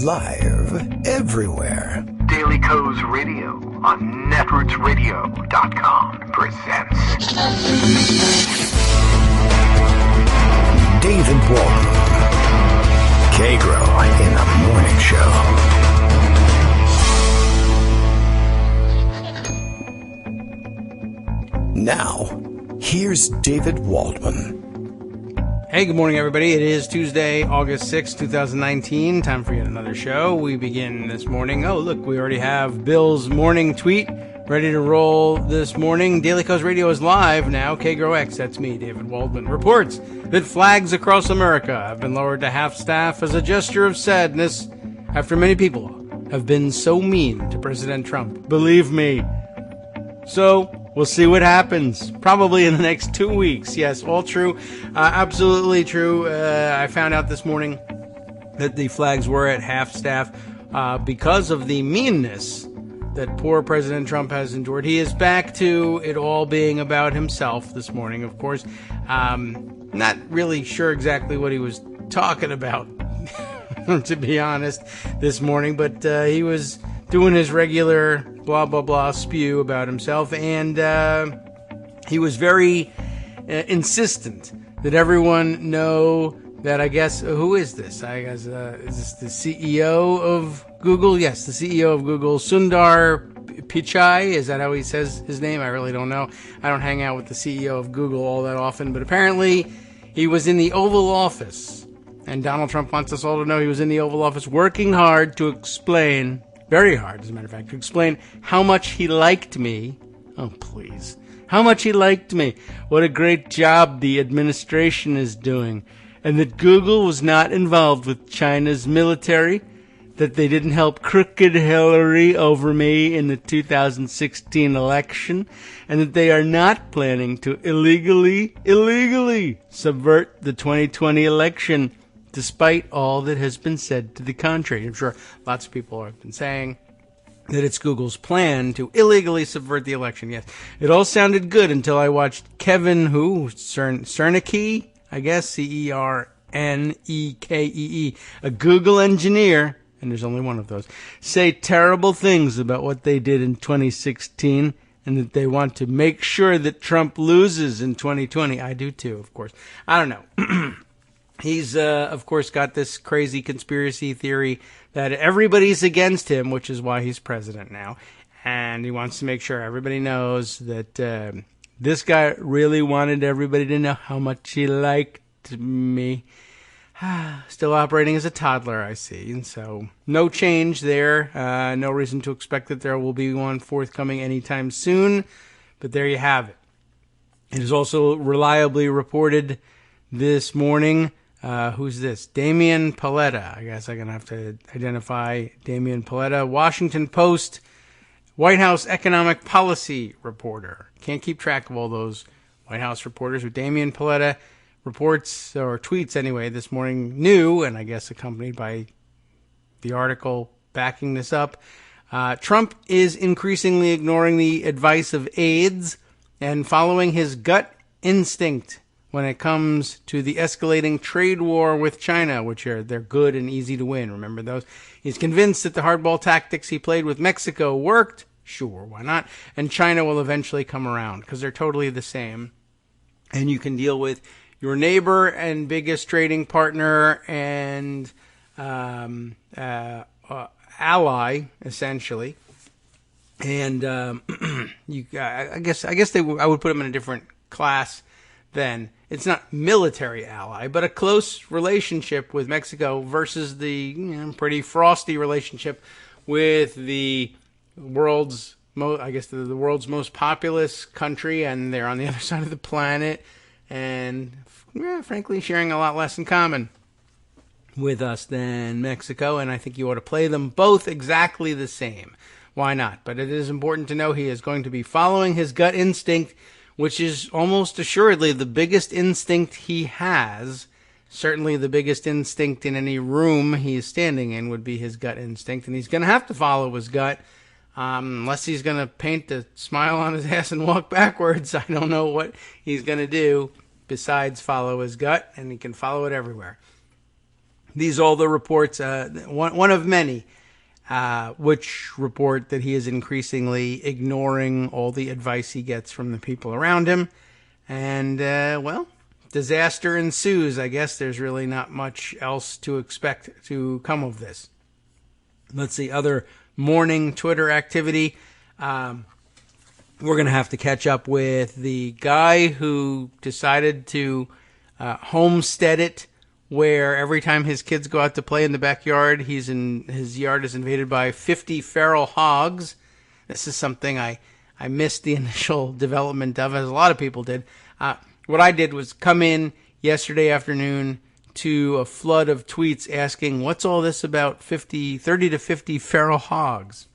Live everywhere. Daily Kos Radio on netrootsradio.com presents David Walton. Kagro in the Morning Show. Now, here's David Waldman. Hey, good morning, everybody. It is Tuesday, August 6, 2019. Time for yet another show. We begin this morning. Oh, look, we already have Bill's morning tweet ready to roll this morning. Daily Kos Radio is live now. Kagro X, that's me, David Waldman, reports that flags across America have been lowered to half-staff as a gesture of sadness after many people have been so mean to President Trump. Believe me. So, we'll see what happens, probably in the next 2 weeks. Yes, all true, absolutely true. I found out this morning that the flags were at half-staff because of the meanness that poor President Trump has endured. He is back to it all being about himself this morning, of course. Not really sure exactly what he was talking about, to be honest, this morning, but he was doing his regular blah, blah, blah spew about himself, and he was very insistent that everyone know that, I guess, who is this? I guess, is this the CEO of Google? Yes, the CEO of Google, Sundar Pichai. Is that how he says his name? I really don't know. I don't hang out with the CEO of Google all that often, but apparently he was in the Oval Office, and Donald Trump wants us all to know he was in the Oval Office working hard to explain, very hard, as a matter of fact, to explain how much he liked me. Oh, please. How much he liked me. What a great job the administration is doing. And that Google was not involved with China's military, that they didn't help crooked Hillary over me in the 2016 election, and that they are not planning to illegally subvert the 2020 election, despite all that has been said to the contrary. I'm sure lots of people have been saying that it's Google's plan to illegally subvert the election. Yes, it all sounded good until I watched Kevin, Cernekee, I guess, Cernekee, a Google engineer, and there's only one of those, say terrible things about what they did in 2016 and that they want to make sure that Trump loses in 2020. I do too, of course. I don't know. He's, of course, got this crazy conspiracy theory that everybody's against him, which is why he's president now. And he wants to make sure everybody knows that this guy really wanted everybody to know how much he liked me. Still operating as a toddler, I see. And so no change there. No reason to expect that there will be one forthcoming anytime soon. But there you have it. It is also reliably reported this morning. Who's this? Damian Paletta. I guess I'm going to have to identify Damian Paletta. Washington Post, White House economic policy reporter. Can't keep track of all those White House reporters. But Damian Paletta reports, or tweets anyway, this morning, new, and I guess accompanied by the article backing this up. Trump is increasingly ignoring the advice of aides and following his gut instinct when it comes to the escalating trade war with China, which they're good and easy to win. Remember those? He's convinced that the hardball tactics he played with Mexico worked. Sure, why not? And China will eventually come around because they're totally the same. And you can deal with your neighbor and biggest trading partner and ally, essentially. And I guess I would put them in a different class then. It's not military ally, but a close relationship with Mexico versus the pretty frosty relationship with the world's the world's most populous country, and they're on the other side of the planet, and frankly, sharing a lot less in common with us than Mexico. And I think you ought to play them both exactly the same. Why not? But it is important to know he is going to be following his gut instinct, which is almost assuredly the biggest instinct he has. Certainly the biggest instinct in any room he is standing in would be his gut instinct, and he's going to have to follow his gut, unless he's going to paint a smile on his ass and walk backwards. I don't know what he's going to do besides follow his gut, and he can follow it everywhere. These are all the reports, one of many, which report that he is increasingly ignoring all the advice he gets from the people around him. And, well, disaster ensues. I guess there's really not much else to expect to come of this. Let's see, other morning Twitter activity. We're going to have to catch up with the guy who decided to homestead it, where every time his kids go out to play in the backyard, his yard is invaded by 50 feral hogs. This is something I missed the initial development of, as a lot of people did. What I did was come in yesterday afternoon to a flood of tweets asking, what's all this about 30 to 50 feral hogs?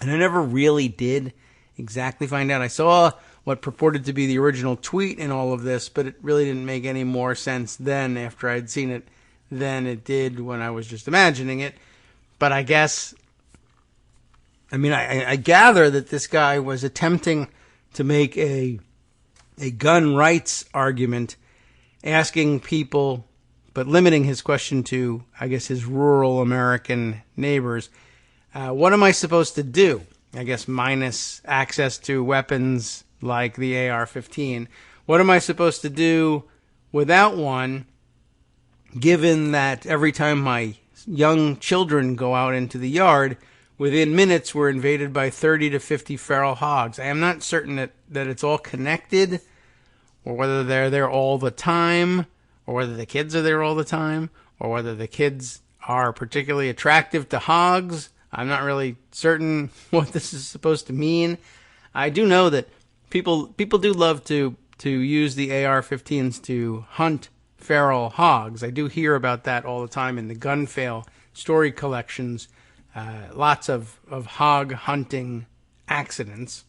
And I never really did exactly find out. I saw what purported to be the original tweet in all of this, but it really didn't make any more sense then after I'd seen it than it did when I was just imagining it. But I guess, I gather that this guy was attempting to make a gun rights argument, asking people, but limiting his question to, I guess, his rural American neighbors. What am I supposed to do? I guess minus access to weapons like the AR-15. What am I supposed to do without one, given that every time my young children go out into the yard, within minutes we're invaded by 30 to 50 feral hogs? I am not certain that it's all connected, or whether they're there all the time, or whether the kids are there all the time, or whether the kids are particularly attractive to hogs. I'm not really certain what this is supposed to mean. I do know that people do love to use the AR-15s to hunt feral hogs. I do hear about that all the time in the gun fail story collections. Lots of hog hunting accidents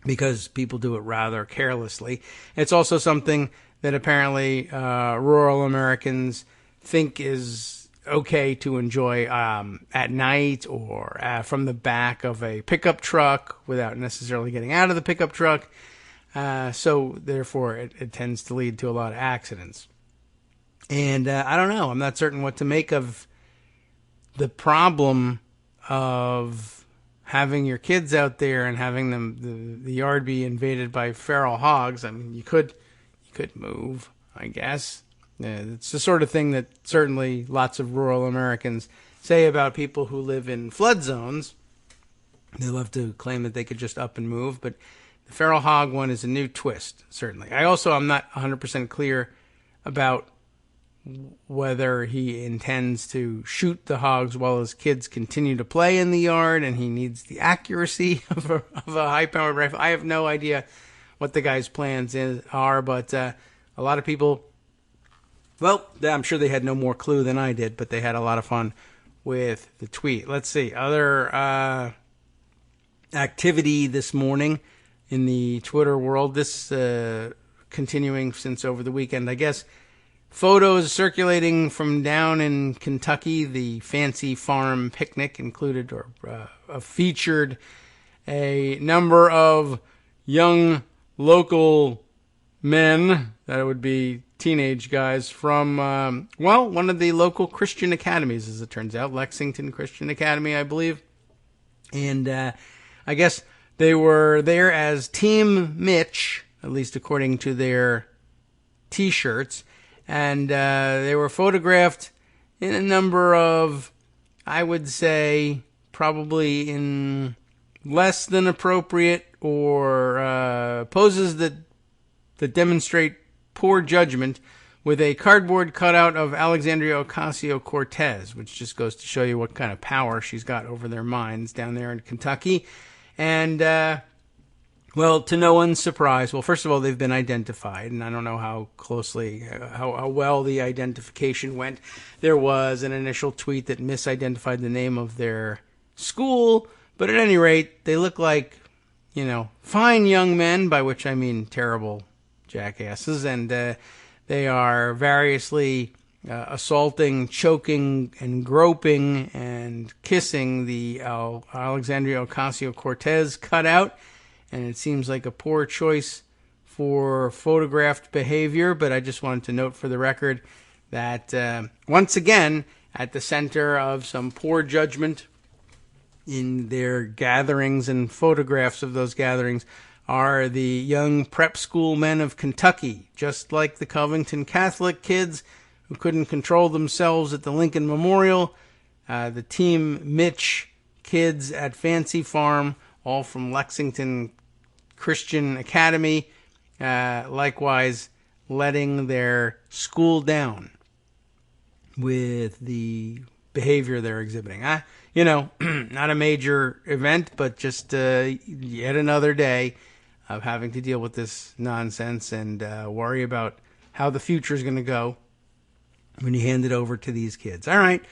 because people do it rather carelessly. It's also something that apparently rural Americans think is okay to enjoy at night or from the back of a pickup truck without necessarily getting out of the pickup truck. So therefore it tends to lead to a lot of accidents. And I don't know. I'm not certain what to make of the problem of having your kids out there and having them the yard be invaded by feral hogs. I mean, you could move, I guess. It's the sort of thing that certainly lots of rural Americans say about people who live in flood zones. They love to claim that they could just up and move, but the feral hog one is a new twist, certainly. I'm not 100% clear about whether he intends to shoot the hogs while his kids continue to play in the yard and he needs the accuracy of a high-powered rifle. I have no idea what the guy's plans are, but a lot of people, well, I'm sure they had no more clue than I did, but they had a lot of fun with the tweet. Let's see. Other activity this morning in the Twitter world, this continuing since over the weekend, I guess. Photos circulating from down in Kentucky, the fancy farm picnic included or featured a number of young local men, that would be teenage guys, from, one of the local Christian academies, as it turns out, Lexington Christian Academy, I believe. And I guess they were there as Team Mitch, at least according to their T-shirts. And they were photographed in a number of, I would say, probably in less than appropriate or poses that demonstrate poor judgment, with a cardboard cutout of Alexandria Ocasio-Cortez, which just goes to show you what kind of power she's got over their minds down there in Kentucky. And, well, to no one's surprise, well, first of all, they've been identified, and I don't know how closely, how well the identification went. There was an initial tweet that misidentified the name of their school, but at any rate, they look like, fine young men, by which I mean terrible jackasses, and they are variously assaulting, choking, and groping and kissing the Alexandria Ocasio-Cortez cutout. And it seems like a poor choice for photographed behavior, but I just wanted to note for the record that once again, at the center of some poor judgment in their gatherings and photographs of those gatherings are the young prep school men of Kentucky, just like the Covington Catholic kids who couldn't control themselves at the Lincoln Memorial, the Team Mitch kids at Fancy Farm, all from Lexington Christian Academy, likewise letting their school down with the behavior they're exhibiting. Not a major event, but just yet another day of having to deal with this nonsense and worry about how the future is going to go when you hand it over to these kids. All right,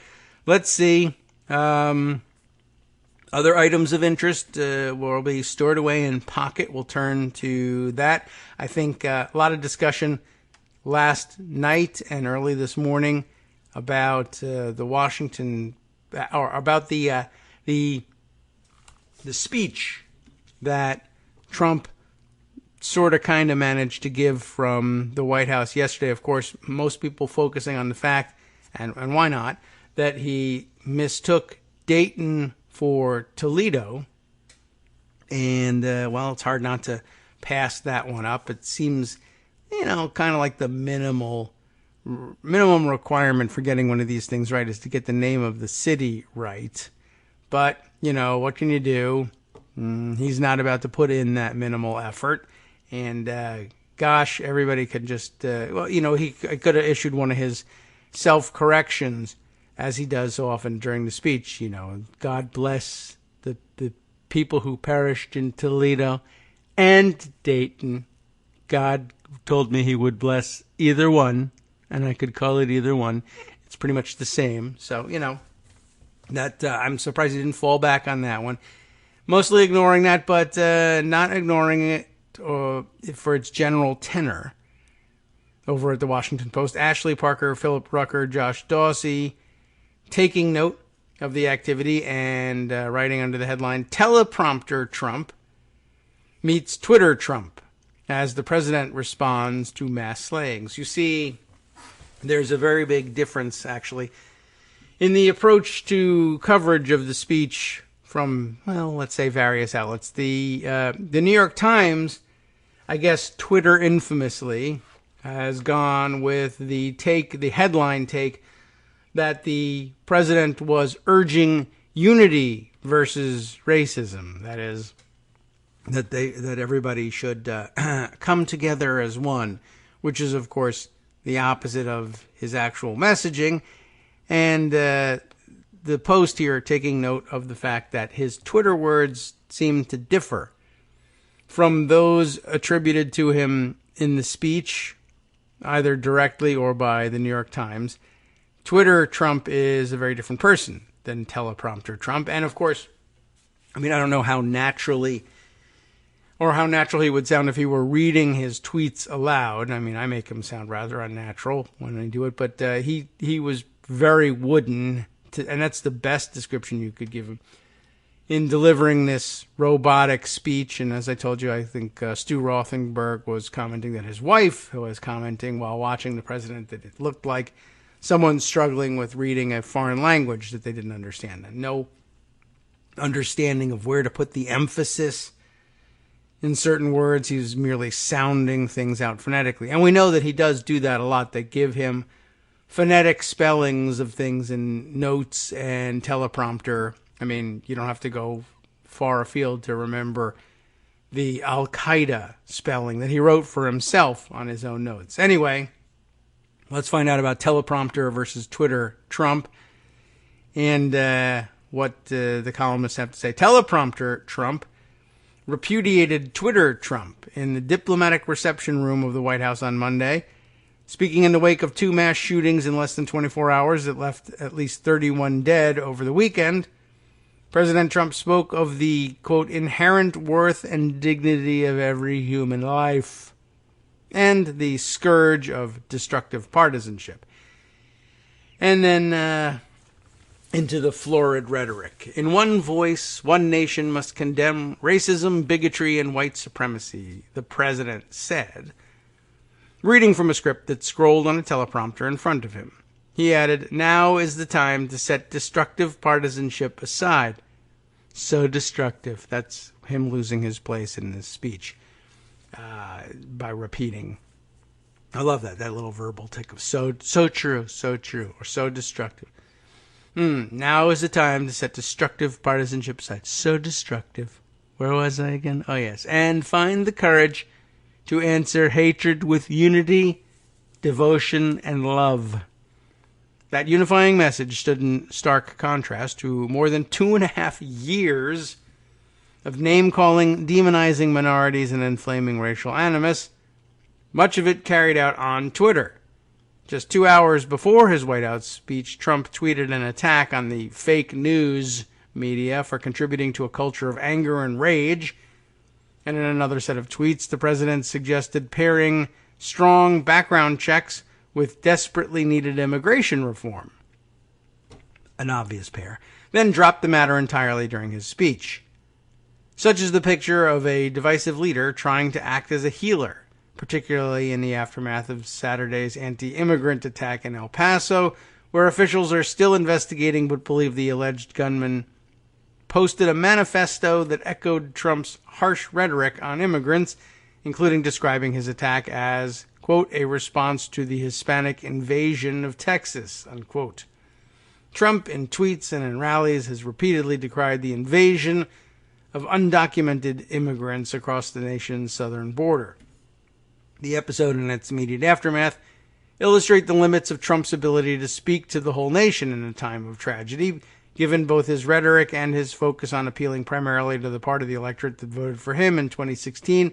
let's see. Other items of interest will be stored away in pocket. We'll turn to that. I think a lot of discussion last night and early this morning about the Washington, or about the speech that Trump sort of kind of managed to give from the White House yesterday. Of course, most people focusing on the fact, and why not, that he mistook Dayton for Toledo. And, it's hard not to pass that one up. It seems, kind of like the minimum requirement for getting one of these things right is to get the name of the city right. But, what can you do? He's not about to put in that minimal effort. And, everybody could just, he could have issued one of his self-corrections, as he does so often during the speech. God bless the people who perished in Toledo and Dayton. God told me he would bless either one, and I could call it either one. It's pretty much the same. So, that I'm surprised he didn't fall back on that one. Mostly ignoring that, but not ignoring it for its general tenor. Over at the Washington Post, Ashley Parker, Philip Rucker, Josh Dawsey, taking note of the activity and writing under the headline, Teleprompter Trump meets Twitter Trump as the president responds to mass slayings. You see, there's a very big difference, actually, in the approach to coverage of the speech from, let's say various outlets. The New York Times, I guess Twitter infamously, has gone with the headline take, that the president was urging unity versus racism. That is, that everybody should come together as one, which is, of course, the opposite of his actual messaging. And the Post here taking note of the fact that his Twitter words seem to differ from those attributed to him in the speech, either directly or by the New York Times. Twitter Trump is a very different person than teleprompter Trump. And of course, I don't know how naturally or how natural he would sound if he were reading his tweets aloud. I make him sound rather unnatural when I do it, but he was very wooden, and that's the best description you could give him, in delivering this robotic speech. And as I told you, I think Stu Rothenberg was commenting that his wife was commenting while watching the president that it looked like someone struggling with reading a foreign language that they didn't understand. And no understanding of where to put the emphasis in certain words. He was merely sounding things out phonetically. And we know that he does do that a lot. They give him phonetic spellings of things in notes and teleprompter. You don't have to go far afield to remember the Al-Qaeda spelling that he wrote for himself on his own notes. Anyway, let's find out about teleprompter versus Twitter Trump and what the columnists have to say. Teleprompter Trump repudiated Twitter Trump in the diplomatic reception room of the White House on Monday, speaking in the wake of 2 mass shootings in less than 24 hours that left at least 31 dead over the weekend. President Trump spoke of the, quote, inherent worth and dignity of every human life and the scourge of destructive partisanship. And then into the florid rhetoric. In one voice, one nation must condemn racism, bigotry, and white supremacy, the president said. reading from a script that scrolled on a teleprompter in front of him. He added, "Now is the time to set destructive partisanship aside." So destructive. That's him losing his place in this speech by repeating. I love that little verbal tick of so true, or so destructive. Now is the time to set destructive partisanship aside. So destructive. Where was I again? Oh, yes. And find the courage to answer hatred with unity, devotion, and love. That unifying message stood in stark contrast to more than 2.5 years of name-calling, demonizing minorities, and inflaming racial animus, much of it carried out on Twitter. Just 2 hours before his White House speech, Trump tweeted an attack on the fake news media for contributing to a culture of anger and rage. And in another set of tweets, the president suggested pairing strong background checks with desperately needed immigration reform. An obvious pair. Then dropped the matter entirely during his speech. Such is the picture of a divisive leader trying to act as a healer, particularly in the aftermath of Saturday's anti-immigrant attack in El Paso, where officials are still investigating but believe the alleged gunman posted a manifesto that echoed Trump's harsh rhetoric on immigrants, including describing his attack as, quote, a response to the Hispanic invasion of Texas, unquote. Trump, in tweets and in rallies, has repeatedly decried the invasion of undocumented immigrants across the nation's southern border. The episode and its immediate aftermath illustrate the limits of Trump's ability to speak to the whole nation in a time of tragedy, given both his rhetoric and his focus on appealing primarily to the part of the electorate that voted for him in 2016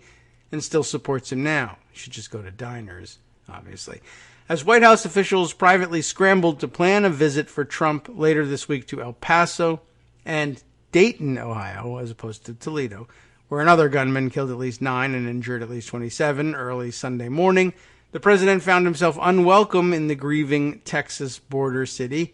and still supports him now. He should just go to diners, obviously. As White House officials privately scrambled to plan a visit for Trump later this week to El Paso and Dayton, Ohio, as opposed to Toledo, where another gunman killed at least 9 and injured at least 27 early Sunday morning, the president found himself unwelcome in the grieving Texas border city.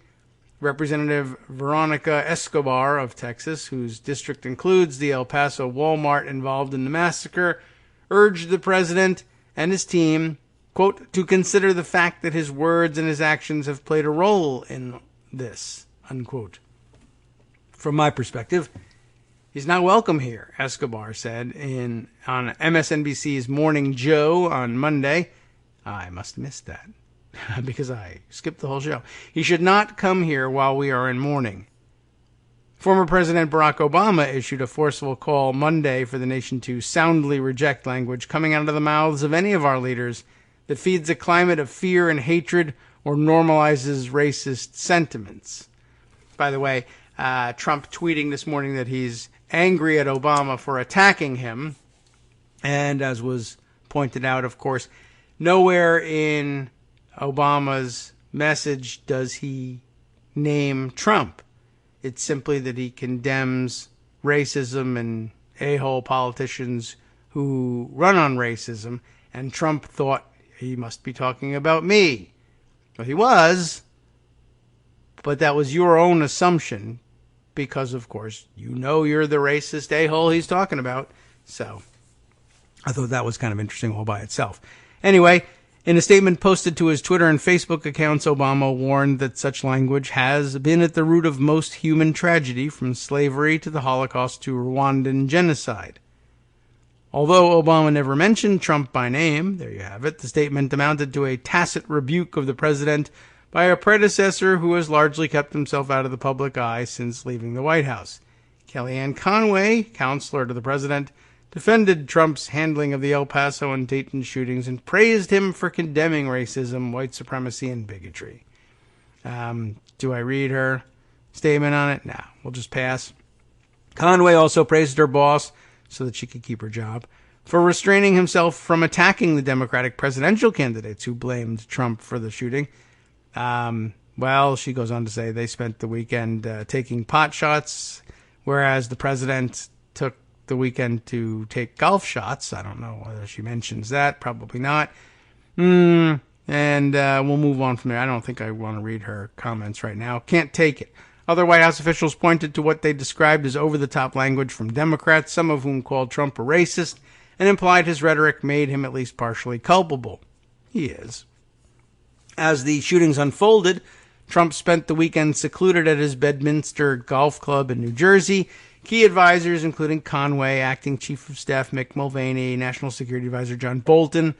Representative Veronica Escobar of Texas, whose district includes the El Paso Walmart involved in the massacre, urged the president and his team, quote, to consider the fact that his words and his actions have played a role in this, unquote. From my perspective, he's not welcome here, Escobar said on MSNBC's Morning Joe on Monday. I must have missed that because I skipped the whole show. He should not come here while we are in mourning. Former President Barack Obama issued a forceful call Monday for the nation to soundly reject language coming out of the mouths of any of our leaders that feeds a climate of fear and hatred or normalizes racist sentiments. By the way, Trump tweeting this morning that he's angry at Obama for attacking him. And as was pointed out, of course, nowhere in Obama's message does he name Trump. It's simply that he condemns racism and a-hole politicians who run on racism. And Trump thought he must be talking about me. Well, he was, but that was your own assumption because, of course, you know you're the racist a-hole he's talking about. So I thought that was kind of interesting all by itself. Anyway, in a statement posted to his Twitter and Facebook accounts, Obama warned that such language has been at the root of most human tragedy, from slavery to the Holocaust to Rwandan genocide. Although Obama never mentioned Trump by name, there you have it, the statement amounted to a tacit rebuke of the president by a predecessor who has largely kept himself out of the public eye since leaving the White House. Kellyanne Conway, counselor to the president, defended Trump's handling of the El Paso and Dayton shootings and praised him for condemning racism, white supremacy, and bigotry. Do I read her statement on it? No, we'll just pass. Conway also praised her boss, so that she could keep her job, for restraining himself from attacking the Democratic presidential candidates who blamed Trump for the shooting. Well, she goes on to say they spent the weekend taking pot shots, whereas the president took the weekend to take golf shots. I don't know whether she mentions that. Probably not. And we'll move on from there. I don't think I want to read her comments right now. Can't take it. Other White House officials pointed to what they described as over-the-top language from Democrats, some of whom called Trump a racist, and implied his rhetoric made him at least partially culpable. He is. As the shootings unfolded, Trump spent the weekend secluded at his Bedminster Golf Club in New Jersey. Key advisors, including Conway, Acting Chief of Staff Mick Mulvaney, National Security Advisor John Bolton,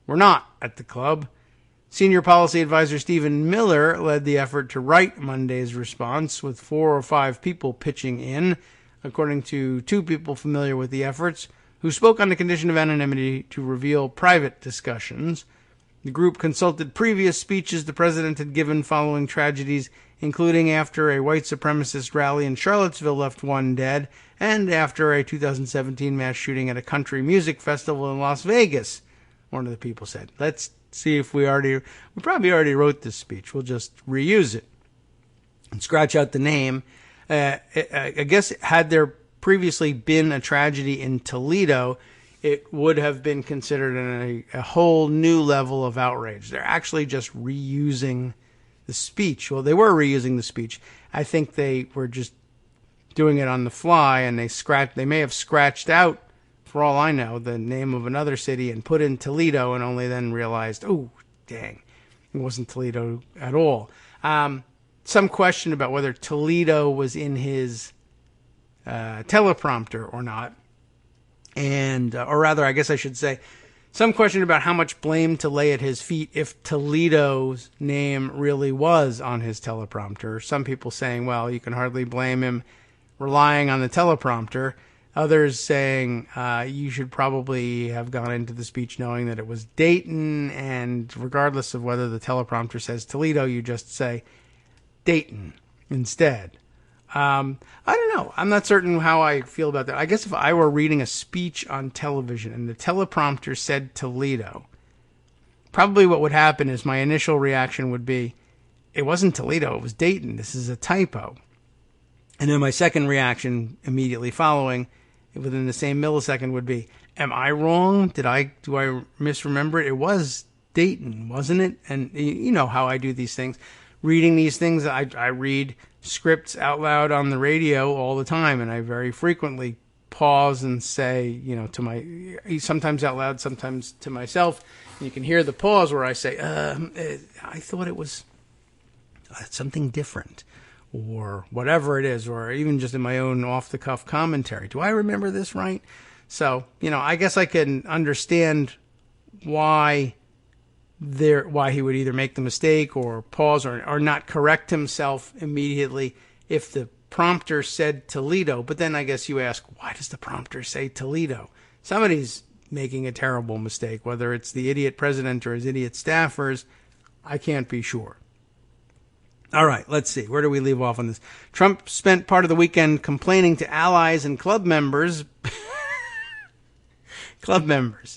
were not at the club. Senior Policy Advisor Stephen Miller led the effort to write Monday's response, with 4 or 5 people pitching in, according to 2 people familiar with the efforts, who spoke on the condition of anonymity to reveal private discussions. The group consulted previous speeches the president had given following tragedies, including after a white supremacist rally in Charlottesville left 1 dead, and after a 2017 mass shooting at a country music festival in Las Vegas, one of the people said. Let's see if we probably already wrote this speech. We'll just reuse it and scratch out the name. I guess had there previously been a tragedy in Toledo, it would have been considered a whole new level of outrage. They're actually just reusing the speech. Well, they were reusing the speech. I think they were just doing it on the fly, and they may have scratched out, for all I know, the name of another city and put in Toledo, and only then realized, oh, dang, it wasn't Toledo at all. Some question about whether Toledo was in his teleprompter or not. Or rather, I guess I should say, some question about how much blame to lay at his feet if Toledo's name really was on his teleprompter. Some people saying, well, you can hardly blame him relying on the teleprompter. Others saying you should probably have gone into the speech knowing that it was Dayton, and regardless of whether the teleprompter says Toledo, you just say Dayton instead. I don't know. I'm not certain how I feel about that. I guess if I were reading a speech on television and the teleprompter said Toledo, probably what would happen is my initial reaction would be, it wasn't Toledo, it was Dayton. This is a typo. And then my second reaction immediately following, within the same millisecond, would be, am I wrong? Do I misremember it? It was Dayton, wasn't it? And you know how I do these things. Reading these things, I read scripts out loud on the radio all the time, and I very frequently pause and say, sometimes out loud, sometimes to myself. And you can hear the pause where I say, I thought it was something different, or whatever it is, or even just in my own off-the-cuff commentary. Do I remember this right? So, I guess I can understand why he would either make the mistake or pause or not correct himself immediately if the prompter said Toledo. But then I guess you ask, why does the prompter say Toledo? Somebody's making a terrible mistake, whether it's the idiot president or his idiot staffers. I can't be sure. All right, let's see. Where do we leave off on this? Trump spent part of the weekend complaining to allies and club members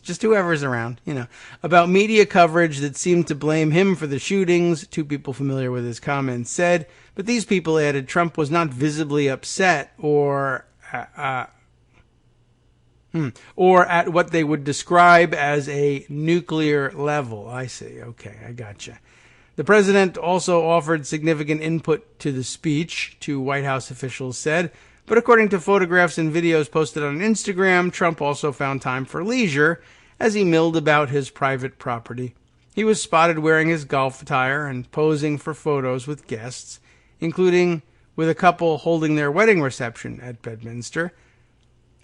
just whoever's around, about media coverage that seemed to blame him for the shootings. 2 people familiar with his comments said, but these people added Trump was not visibly upset or at what they would describe as a nuclear level. I see. Okay, I gotcha. The president also offered significant input to the speech, 2 White House officials said. But according to photographs and videos posted on Instagram, Trump also found time for leisure as he milled about his private property. He was spotted wearing his golf attire and posing for photos with guests, including with a couple holding their wedding reception at Bedminster.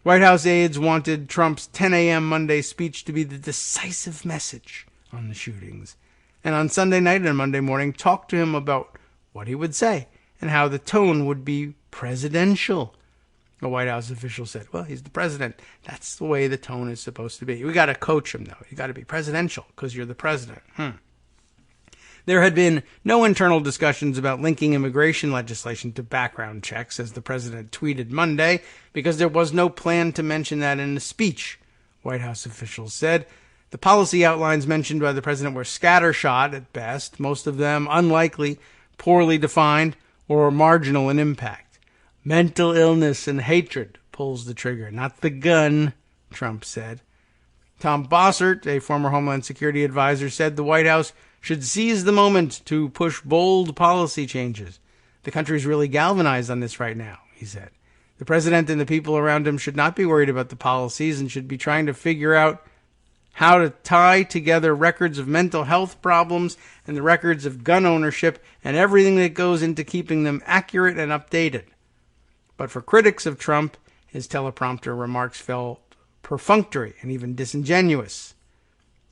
White House aides wanted Trump's 10 a.m. Monday speech to be the decisive message on the shootings, and on Sunday night and Monday morning talked to him about what he would say and how the tone would be presidential. A White House official said, well, he's the president. That's the way the tone is supposed to be. We got to coach him, though. You got to be presidential because you're the president. There had been no internal discussions about linking immigration legislation to background checks, as the president tweeted Monday, because there was no plan to mention that in the speech, White House officials said. The policy outlines mentioned by the president were scattershot at best, most of them unlikely, poorly defined, or marginal in impact. Mental illness and hatred pulls the trigger, not the gun, Trump said. Tom Bossert, a former Homeland Security advisor, said the White House should seize the moment to push bold policy changes. The country's really galvanized on this right now, he said. The president and the people around him should not be worried about the policies and should be trying to figure out how to tie together records of mental health problems and the records of gun ownership and everything that goes into keeping them accurate and updated. But for critics of Trump, his teleprompter remarks felt perfunctory and even disingenuous.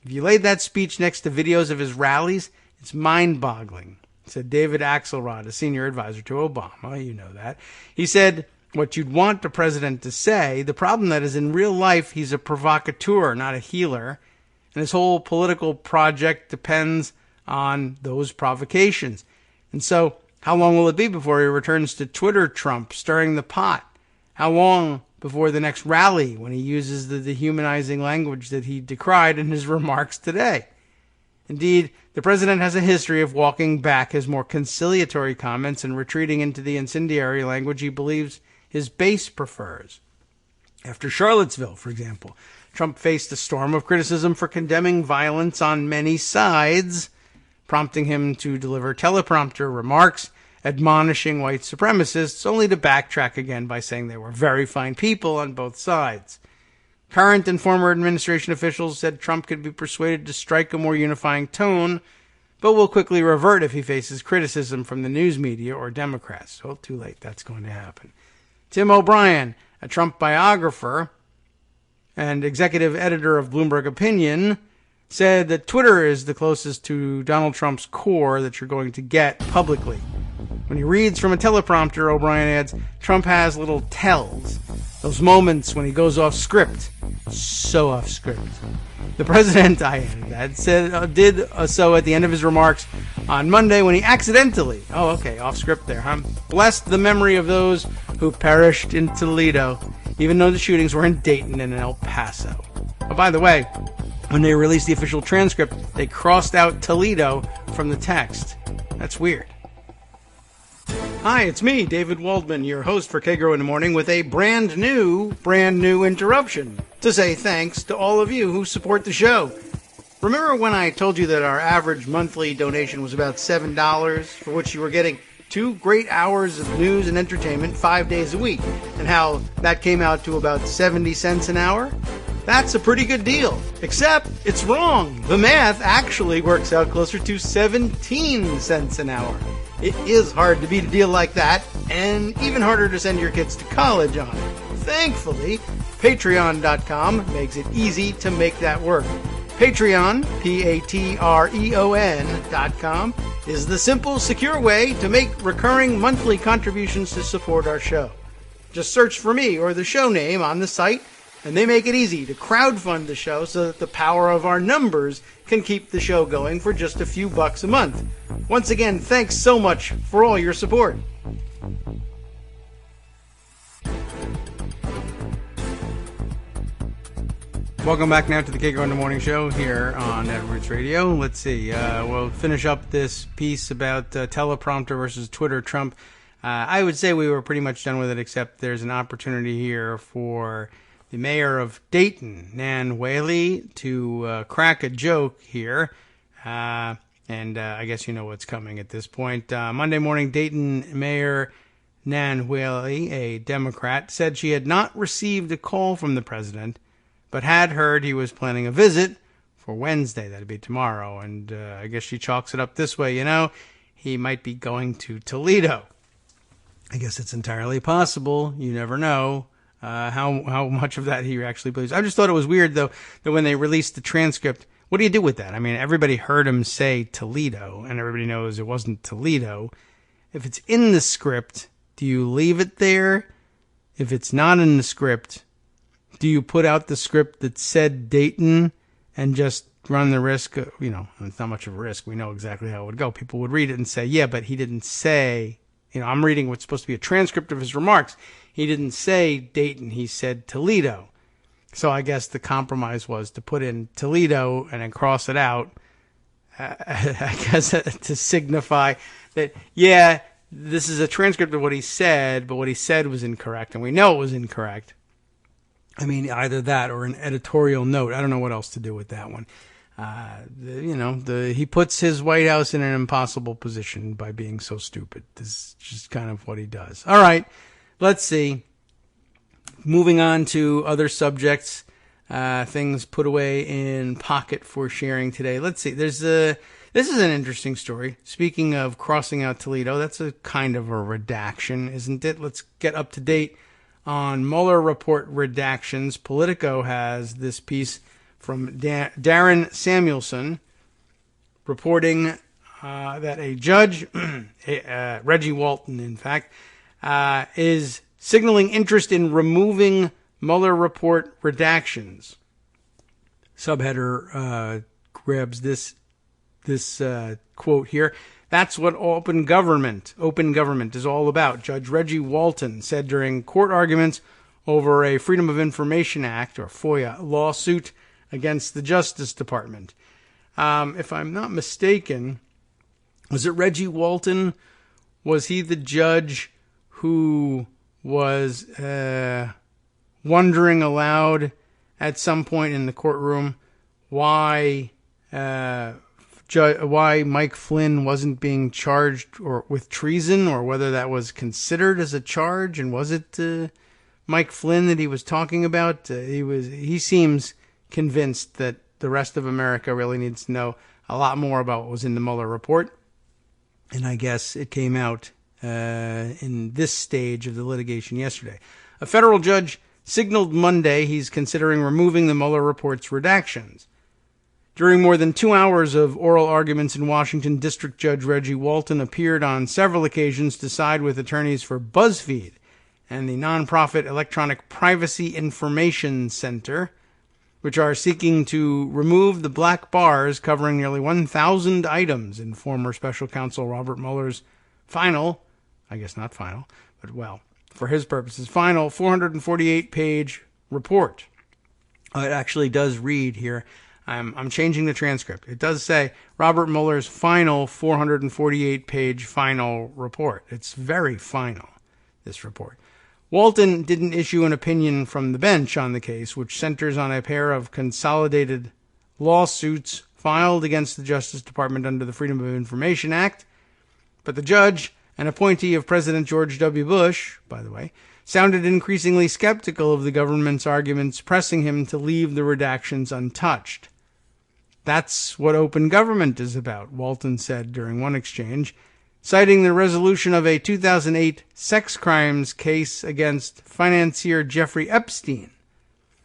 If you laid that speech next to videos of his rallies, it's mind-boggling, said David Axelrod, a senior advisor to Obama. You know that. He said what you'd want the president to say. The problem that is in real life, he's a provocateur, not a healer. And his whole political project depends on those provocations. And so, how long will it be before he returns to Twitter Trump, stirring the pot? How long before the next rally when he uses the dehumanizing language that he decried in his remarks today? Indeed, the president has a history of walking back his more conciliatory comments and retreating into the incendiary language he believes his base prefers. After Charlottesville, for example, Trump faced a storm of criticism for condemning violence on many sides, prompting him to deliver teleprompter remarks admonishing white supremacists, only to backtrack again by saying they were very fine people on both sides. Current and former administration officials said Trump could be persuaded to strike a more unifying tone, but will quickly revert if he faces criticism from the news media or Democrats. Well, too late. That's going to happen. Tim O'Brien, a Trump biographer and executive editor of Bloomberg Opinion, said that Twitter is the closest to Donald Trump's core that you're going to get publicly. When he reads from a teleprompter, O'Brien adds, Trump has little tells. Those moments when he goes off script. So off script. The president, I added that, did so at the end of his remarks on Monday when he accidentally, off script there, blessed the memory of those who perished in Toledo, even though the shootings were in Dayton and in El Paso. Oh, by the way, when they released the official transcript, they crossed out Toledo from the text. That's weird. Hi, it's me, David Waldman, your host for Kagro in the Morning, with a brand new interruption to say thanks to all of you who support the show. Remember when I told you that our average monthly donation was about $7, for which you were getting 2 great hours of news and entertainment 5 days a week, and how that came out to about 70 cents an hour? That's a pretty good deal, except it's wrong. The math actually works out closer to 17 cents an hour. It is hard to beat a deal like that, and even harder to send your kids to college on it. Thankfully, Patreon.com makes it easy to make that work. Patreon, Patreon.com, is the simple, secure way to make recurring monthly contributions to support our show. Just search for me or the show name on the site, and they make it easy to crowdfund the show so that the power of our numbers can keep the show going for just a few bucks a month. Once again, thanks so much for all your support. Welcome back now to the Kagro in the Morning Show here on Networks Radio. Let's see, we'll finish up this piece about teleprompter versus Twitter Trump. I would say we were pretty much done with it, except there's an opportunity here for the mayor of Dayton, Nan Whaley, to crack a joke here. And I guess you know what's coming at this point. Monday morning, Dayton Mayor Nan Whaley, a Democrat, said she had not received a call from the president, but had heard he was planning a visit for Wednesday. That'd be tomorrow. And I guess she chalks it up this way. He might be going to Toledo. I guess it's entirely possible. You never know. How much of that he actually believes. I just thought it was weird, though, that when they released the transcript, what do you do with that? I mean, everybody heard him say Toledo, and everybody knows it wasn't Toledo. If it's in the script, do you leave it there? If it's not in the script, do you put out the script that said Dayton and just run the risk? It's not much of a risk. We know exactly how it would go. People would read it and say, yeah, but he didn't say, I'm reading what's supposed to be a transcript of his remarks. He didn't say Dayton, he said Toledo. So I guess the compromise was to put in Toledo and then cross it out, I guess to signify that, yeah, this is a transcript of what he said, but what he said was incorrect, and we know it was incorrect. I mean, either that or an editorial note. I don't know what else to do with that one. He puts his White House in an impossible position by being so stupid. This is just kind of what he does. All right. Let's see. Moving on to other subjects. things put away in pocket for sharing today. Let's see. This is an interesting story. Speaking of crossing out Toledo, that's a kind of a redaction, isn't it? Let's get up to date on Mueller report redactions. Politico has this piece from Darren Samuelson reporting that a judge, Reggie Walton, in fact, is signaling interest in removing Mueller report redactions. Subheader grabs this quote here. That's what open government is all about, Judge Reggie Walton said during court arguments over a Freedom of Information Act, or FOIA, lawsuit against the Justice Department. If I'm not mistaken, was it Reggie Walton? Was he the judge who was wondering aloud at some point in the courtroom why Mike Flynn wasn't being charged with treason, or whether that was considered as a charge? And was it Mike Flynn that he was talking about? He seems convinced that the rest of America really needs to know a lot more about what was in the Mueller report. And I guess it came out in this stage of the litigation yesterday. A federal judge signaled Monday he's considering removing the Mueller report's redactions. During more than 2 hours of oral arguments in Washington, District Judge Reggie Walton appeared on several occasions to side with attorneys for BuzzFeed and the nonprofit Electronic Privacy Information Center, which are seeking to remove the black bars covering nearly 1,000 items in former special counsel Robert Mueller's final, I guess not final, but well, for his purposes, final 448-page report. It actually does read here. I'm changing the transcript. It does say Robert Mueller's final 448-page final report. It's very final, this report. Walton didn't issue an opinion from the bench on the case, which centers on a pair of consolidated lawsuits filed against the Justice Department under the Freedom of Information Act. But the judge, an appointee of President George W. Bush, by the way, sounded increasingly skeptical of the government's arguments, pressing him to leave the redactions untouched. That's what open government is about, Walton said during one exchange, citing the resolution of a 2008 sex crimes case against financier Jeffrey Epstein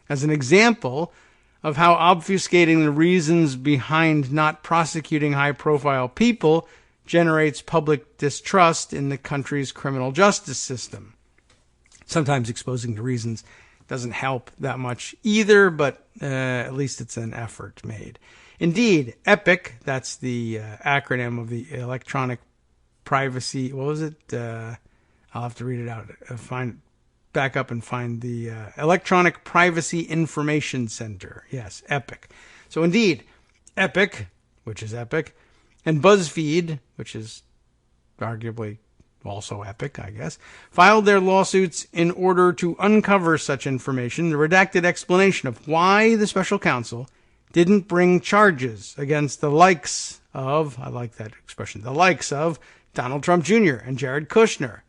as an example of how obfuscating the reasons behind not prosecuting high-profile people generates public distrust in the country's criminal justice system. Sometimes exposing the reasons doesn't help that much either, but at least it's an effort made. Indeed, EPIC, that's the acronym of the Electronic Privacy, what was it? I'll have to read it out. Back up and find the Electronic Privacy Information Center. Yes, EPIC. So indeed, EPIC, which is EPIC, and BuzzFeed, which is arguably also EPIC, I guess, filed their lawsuits in order to uncover such information. The redacted explanation of why the special counsel didn't bring charges against the likes of, I like that expression, the likes of Donald Trump Jr. and Jared Kushner.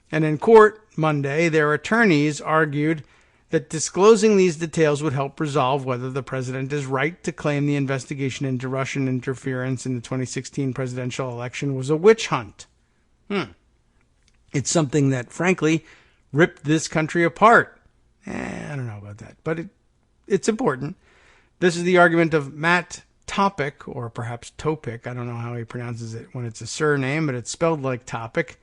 And in court Monday, their attorneys argued that disclosing these details would help resolve whether the president is right to claim the investigation into Russian interference in the 2016 presidential election was a witch hunt. It's something that, frankly, ripped this country apart. I don't know about that, but it's important. This is the argument of Matt Topic, or perhaps Topic. I don't know how he pronounces it when it's a surname, but it's spelled like Topic.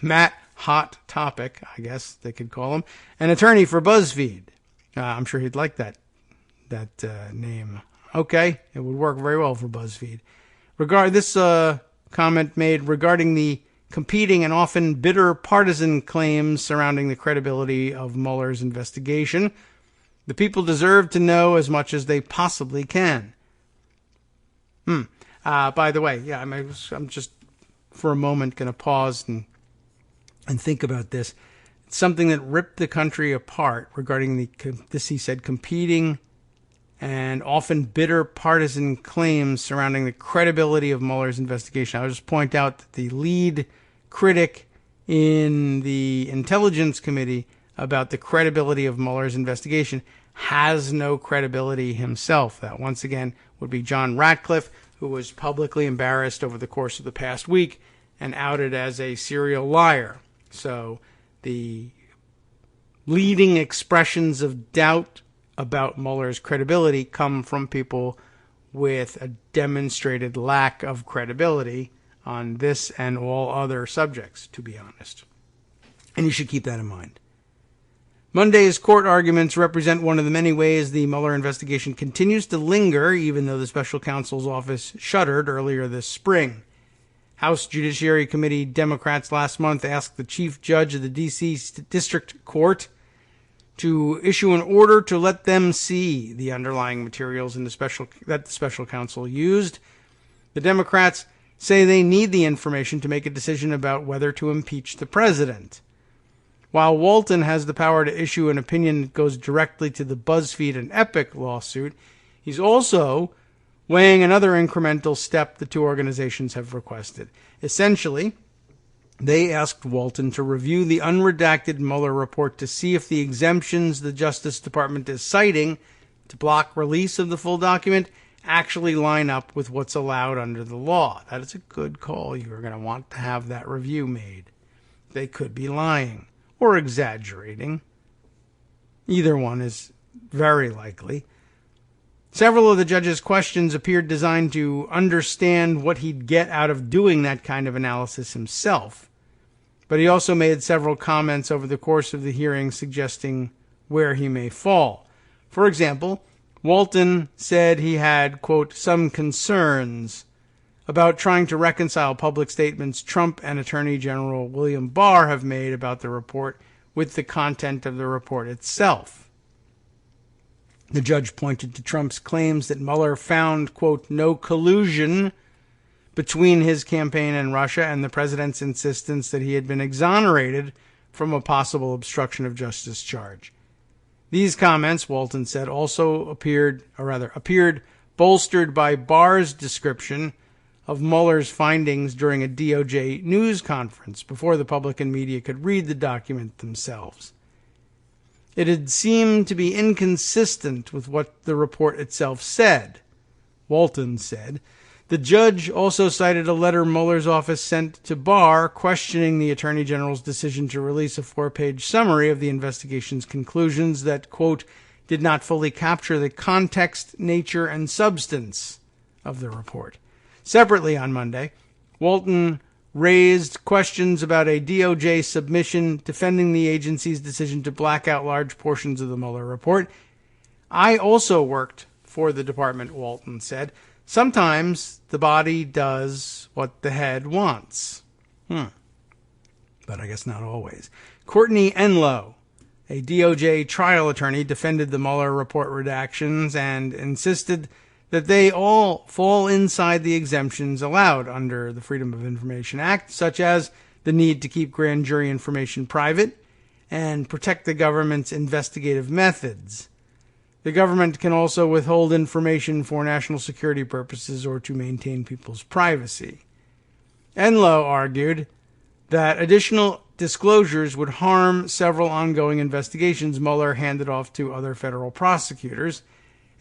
Matt Hot Topic, I guess they could call him, an attorney for BuzzFeed. I'm sure he'd like that name. Okay, it would work very well for BuzzFeed. This comment made regarding the competing and often bitter partisan claims surrounding the credibility of Mueller's investigation. The people deserve to know as much as they possibly can. By the way, yeah, I'm just for a moment going to pause and think about this. It's something that ripped the country apart regarding he said, competing and often bitter partisan claims surrounding the credibility of Mueller's investigation. I'll just point out that the lead critic in the Intelligence Committee about the credibility of Mueller's investigation has no credibility himself. That, once again, would be John Ratcliffe, who was publicly embarrassed over the course of the past week and outed as a serial liar. So the leading expressions of doubt about Mueller's credibility come from people with a demonstrated lack of credibility on this and all other subjects, to be honest. And you should keep that in mind. Monday's court arguments represent one of the many ways the Mueller investigation continues to linger, even though the special counsel's office shuttered earlier this spring. House Judiciary Committee Democrats last month asked the chief judge of the D.C. District Court to issue an order to let them see the underlying materials that the special counsel used. The Democrats say they need the information to make a decision about whether to impeach the president. While Walton has the power to issue an opinion that goes directly to the BuzzFeed and Epic lawsuit, he's also weighing another incremental step the two organizations have requested. Essentially, they asked Walton to review the unredacted Mueller report to see if the exemptions the Justice Department is citing to block release of the full document actually line up with what's allowed under the law. That is a good call. You are going to want to have that review made. They could be lying or exaggerating. Either one is very likely. Several of the judge's questions appeared designed to understand what he'd get out of doing that kind of analysis himself. But he also made several comments over the course of the hearing suggesting where he may fall. For example, Walton said he had, quote, some concerns about trying to reconcile public statements Trump and Attorney General William Barr have made about the report with the content of the report itself. The judge pointed to Trump's claims that Mueller found, quote, no collusion between his campaign and Russia and the president's insistence that he had been exonerated from a possible obstruction of justice charge. These comments, Walton said, also appeared bolstered by Barr's description of Mueller's findings during a DOJ news conference before the public and media could read the document themselves. It had seemed to be inconsistent with what the report itself said, Walton said. The judge also cited a letter Mueller's office sent to Barr questioning the Attorney General's decision to release a 4-page summary of the investigation's conclusions that, quote, did not fully capture the context, nature, and substance of the report. Separately on Monday, Walton raised questions about a DOJ submission defending the agency's decision to black out large portions of the Mueller report. I also worked for the department, Walton said. Sometimes the body does what the head wants. But I guess not always. Courtney Enloe, a DOJ trial attorney, defended the Mueller report redactions and insisted that they all fall inside the exemptions allowed under the Freedom of Information Act, such as the need to keep grand jury information private and protect the government's investigative methods. The government can also withhold information for national security purposes or to maintain people's privacy. Enloe argued that additional disclosures would harm several ongoing investigations Mueller handed off to other federal prosecutors,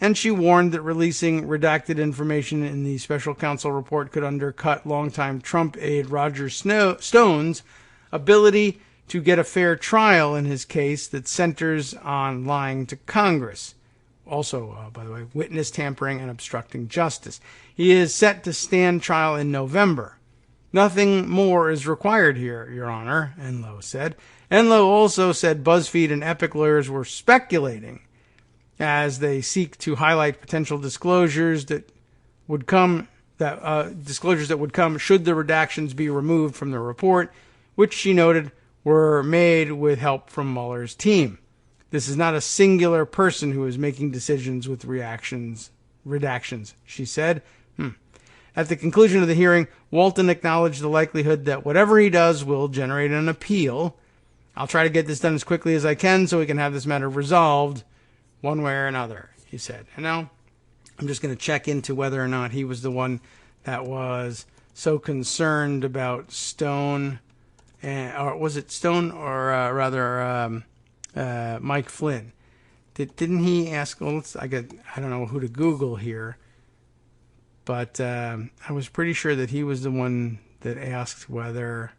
and she warned that releasing redacted information in the special counsel report could undercut longtime Trump aide Roger Stone's ability to get a fair trial in his case that centers on lying to Congress. Also, by the way, witness tampering and obstructing justice. He is set to stand trial in November. Nothing more is required here, Your Honor, Enloe said. Enloe also said BuzzFeed and Epic lawyers were speculating as they seek to highlight potential disclosures that would come should the redactions be removed from the report, which she noted were made with help from Mueller's team. This is not a singular person who is making decisions with redactions, she said. At the conclusion of the hearing, Walton acknowledged the likelihood that whatever he does will generate an appeal. I'll try to get this done as quickly as I can so we can have this matter resolved one way or another, he said. And now I'm just going to check into whether or not he was the one that was so concerned about Stone, or was it Stone or rather Mike Flynn? didn't he ask? Well, I don't know who to Google here, but I was pretty sure that he was the one that asked whether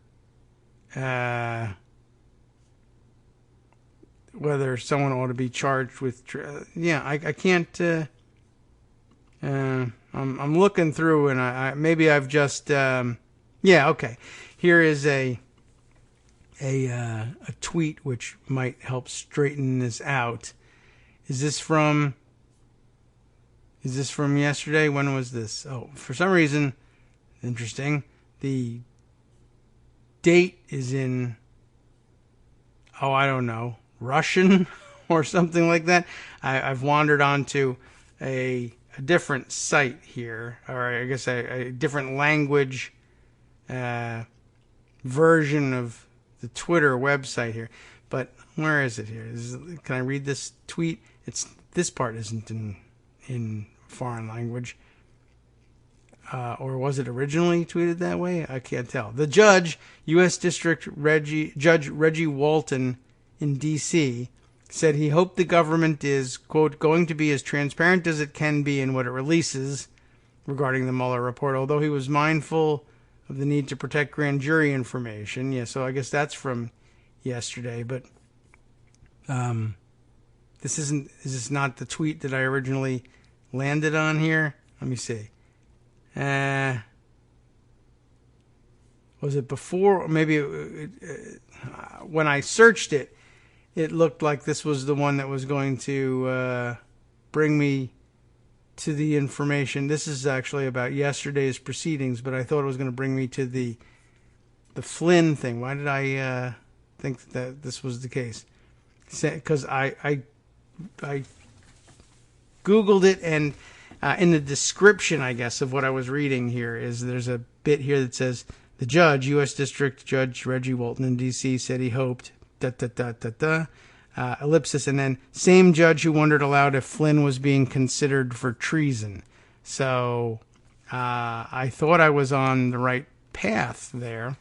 someone ought to be charged with. I can't. I'm looking through, and maybe I've just. Okay. Here is a tweet which might help straighten this out. Is this from yesterday? When was this? Oh, for some reason, interesting. The date is in, I don't know, Russian or something like that. I've wandered onto a different site here, or I guess a different language version of the Twitter website here. But where is it here? Can I read this tweet? This part isn't in foreign language. Or was it originally tweeted that way? I can't tell. The judge, U.S. Judge Reggie Walton in D.C., said he hoped the government is, quote, going to be as transparent as it can be in what it releases regarding the Mueller report, although he was mindful of the need to protect grand jury information. Yeah, so I guess that's from yesterday, but is this not the tweet that I originally landed on here? Let me see. Was it before? Maybe when I searched it, it looked like this was the one that was going to bring me to the information. This is actually about yesterday's proceedings, but I thought it was going to bring me to the Flynn thing. Why did I think that this was the case? Because I Googled it, and in the description, I guess, of what I was reading here there's a bit here that says, the judge, U.S. District Judge Reggie Walton in D.C., said he hoped, ellipsis, and then same judge who wondered aloud if Flynn was being considered for treason. So I thought I was on the right path there.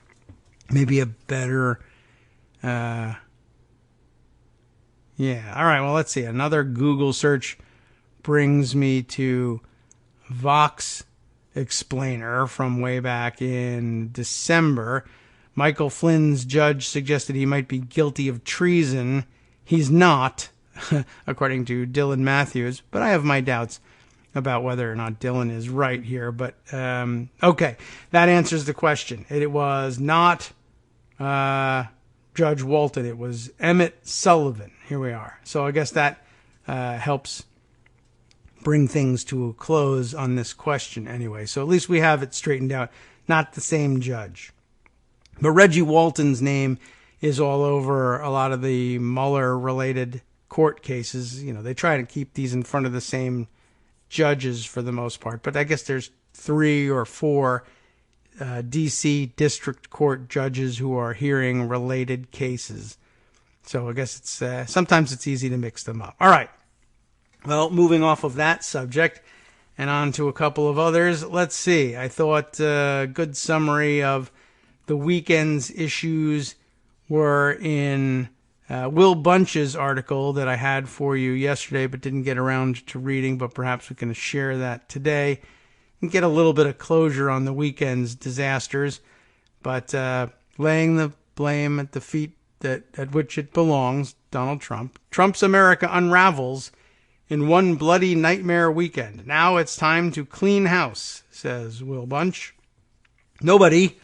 Maybe a better... all right, well, let's see. Another Google search brings me to Vox Explainer from way back in December. Michael Flynn's judge suggested he might be guilty of treason. He's not, according to Dylan Matthews, but I have my doubts about whether or not Dylan is right here. But, okay, that answers the question. It was not Judge Walton. It was Emmett Sullivan. Here we are. So I guess that helps bring things to a close on this question anyway. So at least we have it straightened out. Not the same judge. But Reggie Walton's name is all over a lot of the Mueller-related court cases. You know, they try to keep these in front of the same judges for the most part. But I guess there's 3 or 4 D.C. District Court judges who are hearing related cases. So I guess it's sometimes it's easy to mix them up. All right. Well, moving off of that subject and on to a couple of others. Let's see. I thought a good summary of the weekend's issues were in Will Bunch's article that I had for you yesterday but didn't get around to reading, but perhaps we can share that today and get a little bit of closure on the weekend's disasters, but laying the blame at the feet at which it belongs, Donald Trump. Trump's America unravels in one bloody nightmare weekend. Now it's time to clean house, says Will Bunch. Nobody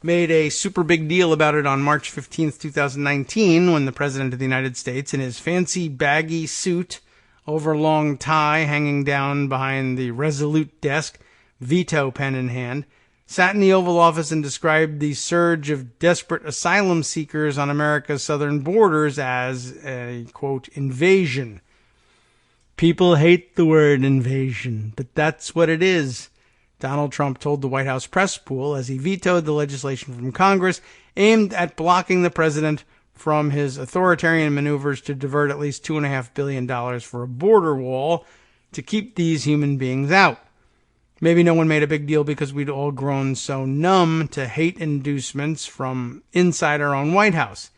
made a super big deal about it on March 15th, 2019, when the President of the United States, in his fancy baggy suit, overlong tie hanging down behind the resolute desk, veto pen in hand, sat in the Oval Office and described the surge of desperate asylum seekers on America's southern borders as a, quote, invasion. People hate the word invasion, but that's what it is, Donald Trump told the White House press pool as he vetoed the legislation from Congress aimed at blocking the president from his authoritarian maneuvers to divert at least $2.5 billion for a border wall to keep these human beings out. Maybe no one made a big deal because we'd all grown so numb to hate inducements from inside our own White House.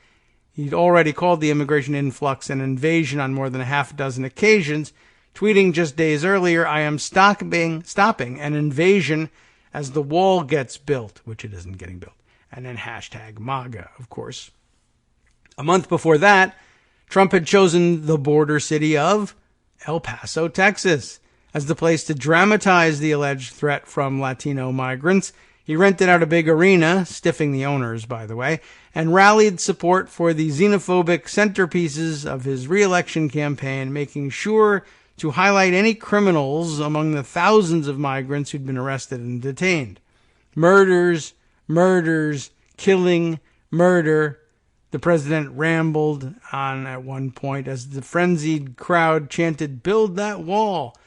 He'd already called the immigration influx an invasion on more than a half dozen occasions, tweeting just days earlier, "I am stopping an invasion as the wall gets built," which it isn't getting built. And then hashtag MAGA, of course. A month before that, Trump had chosen the border city of El Paso, Texas, as the place to dramatize the alleged threat from Latino migrants. He rented out a big arena, stiffing the owners, by the way, and rallied support for the xenophobic centerpieces of his re-election campaign, making sure to highlight any criminals among the thousands of migrants who'd been arrested and detained. Murders, killing, murder. The president rambled on at one point as the frenzied crowd chanted, "Build that wall."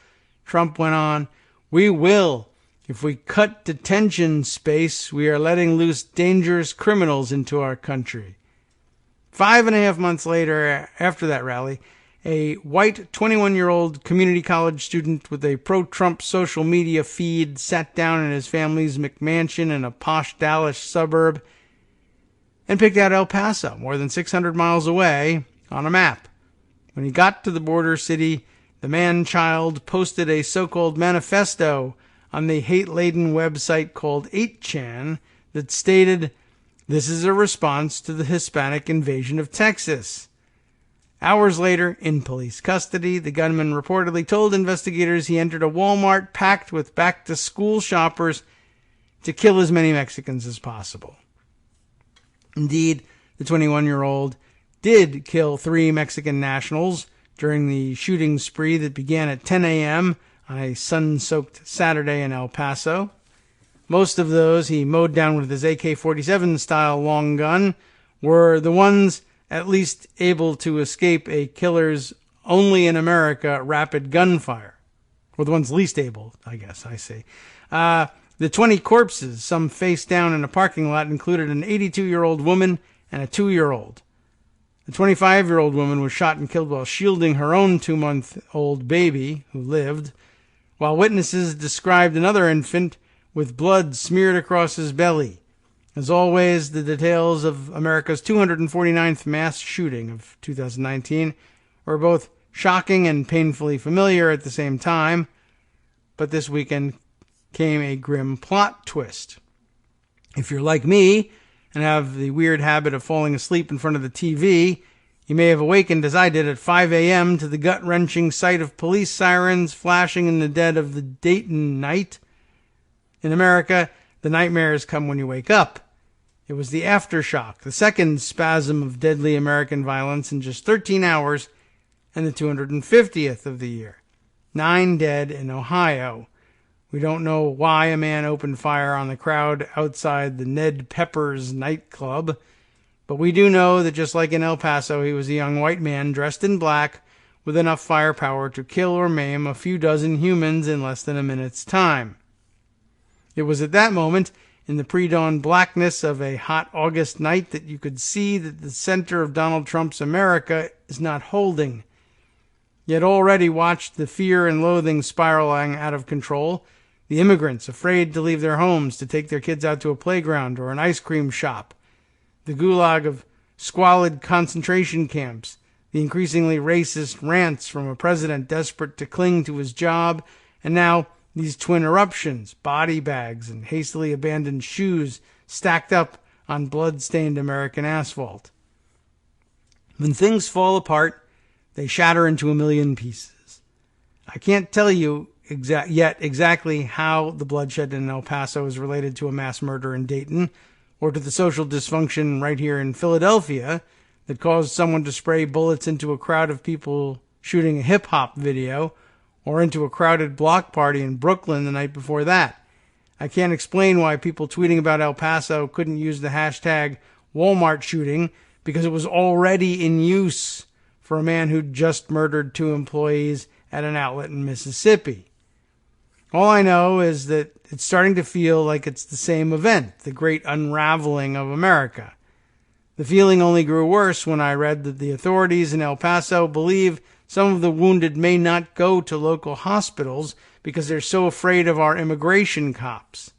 Trump went on, "We will. If we cut detention space, we are letting loose dangerous criminals into our country." 5.5 months later, after that rally, a white 21-year-old community college student with a pro-Trump social media feed sat down in his family's McMansion in a posh Dallas suburb and picked out El Paso, more than 600 miles away, on a map. When he got to the border city, the man-child posted a so-called manifesto on the hate-laden website called 8chan that stated, "This is a response to the Hispanic invasion of Texas." Hours later, in police custody, the gunman reportedly told investigators he entered a Walmart packed with back-to-school shoppers to kill as many Mexicans as possible. Indeed, the 21-year-old did kill 3 Mexican nationals during the shooting spree that began at 10 a.m. on a sun-soaked Saturday in El Paso. Most of those he mowed down with his AK-47 style long gun were the ones at least able to escape a killer's only in America rapid gunfire. Or the ones least able, I guess, I see. The 20 corpses, some face down in a parking lot, included an 82-year-old woman and a 2-year-old. The 25-year-old woman was shot and killed while shielding her own 2-month-old baby, who lived, while witnesses described another infant with blood smeared across his belly. As always, the details of America's 249th mass shooting of 2019 were both shocking and painfully familiar at the same time, but this weekend came a grim plot twist. If you're like me and have the weird habit of falling asleep in front of the TV, you may have awakened as I did at 5 a.m. to the gut-wrenching sight of police sirens flashing in the dead of the Dayton night. In America, the nightmares come when you wake up. It was the aftershock, the second spasm of deadly American violence in just 13 hours, and the 250th of the year. 9 dead in Ohio. We don't know why a man opened fire on the crowd outside the Ned Pepper's nightclub, but we do know that just like in El Paso, he was a young white man dressed in black with enough firepower to kill or maim a few dozen humans in less than a minute's time. It was at that moment, in the pre-dawn blackness of a hot August night, that you could see that the center of Donald Trump's America is not holding. Yet already watched the fear and loathing spiraling out of control. The immigrants afraid to leave their homes to take their kids out to a playground or an ice cream shop. The gulag of squalid concentration camps. The increasingly racist rants from a president desperate to cling to his job. And now these twin eruptions, body bags and hastily abandoned shoes stacked up on blood-stained American asphalt. When things fall apart, they shatter into a million pieces. I can't tell you yet exactly how the bloodshed in El Paso is related to a mass murder in Dayton, or to the social dysfunction right here in Philadelphia that caused someone to spray bullets into a crowd of people shooting a hip-hop video, or into a crowded block party in Brooklyn the night before that. I can't explain why people tweeting about El Paso couldn't use the hashtag Walmart shooting, because it was already in use for a man who'd just murdered 2 employees at an outlet in Mississippi. All I know is that it's starting to feel like it's the same event, the great unraveling of America. The feeling only grew worse when I read that the authorities in El Paso believe some of the wounded may not go to local hospitals because they're so afraid of our immigration cops.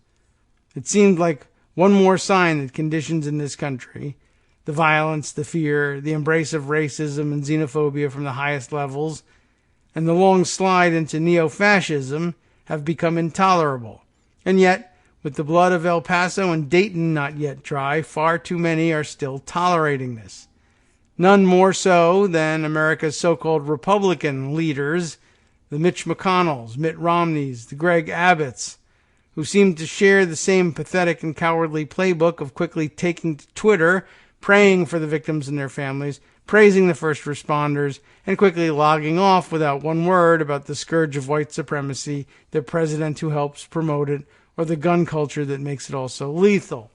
It seemed like one more sign that conditions in this country, the violence, the fear, the embrace of racism and xenophobia from the highest levels, and the long slide into neo-fascism have become intolerable. And yet, with the blood of El Paso and Dayton not yet dry, far too many are still tolerating this. None more so than America's so-called Republican leaders, the Mitch McConnells, Mitt Romneys, the Greg Abbotts, who seem to share the same pathetic and cowardly playbook of quickly taking to Twitter, praying for the victims and their families, praising the first responders, and quickly logging off without one word about the scourge of white supremacy, the president who helps promote it, or the gun culture that makes it all so lethal.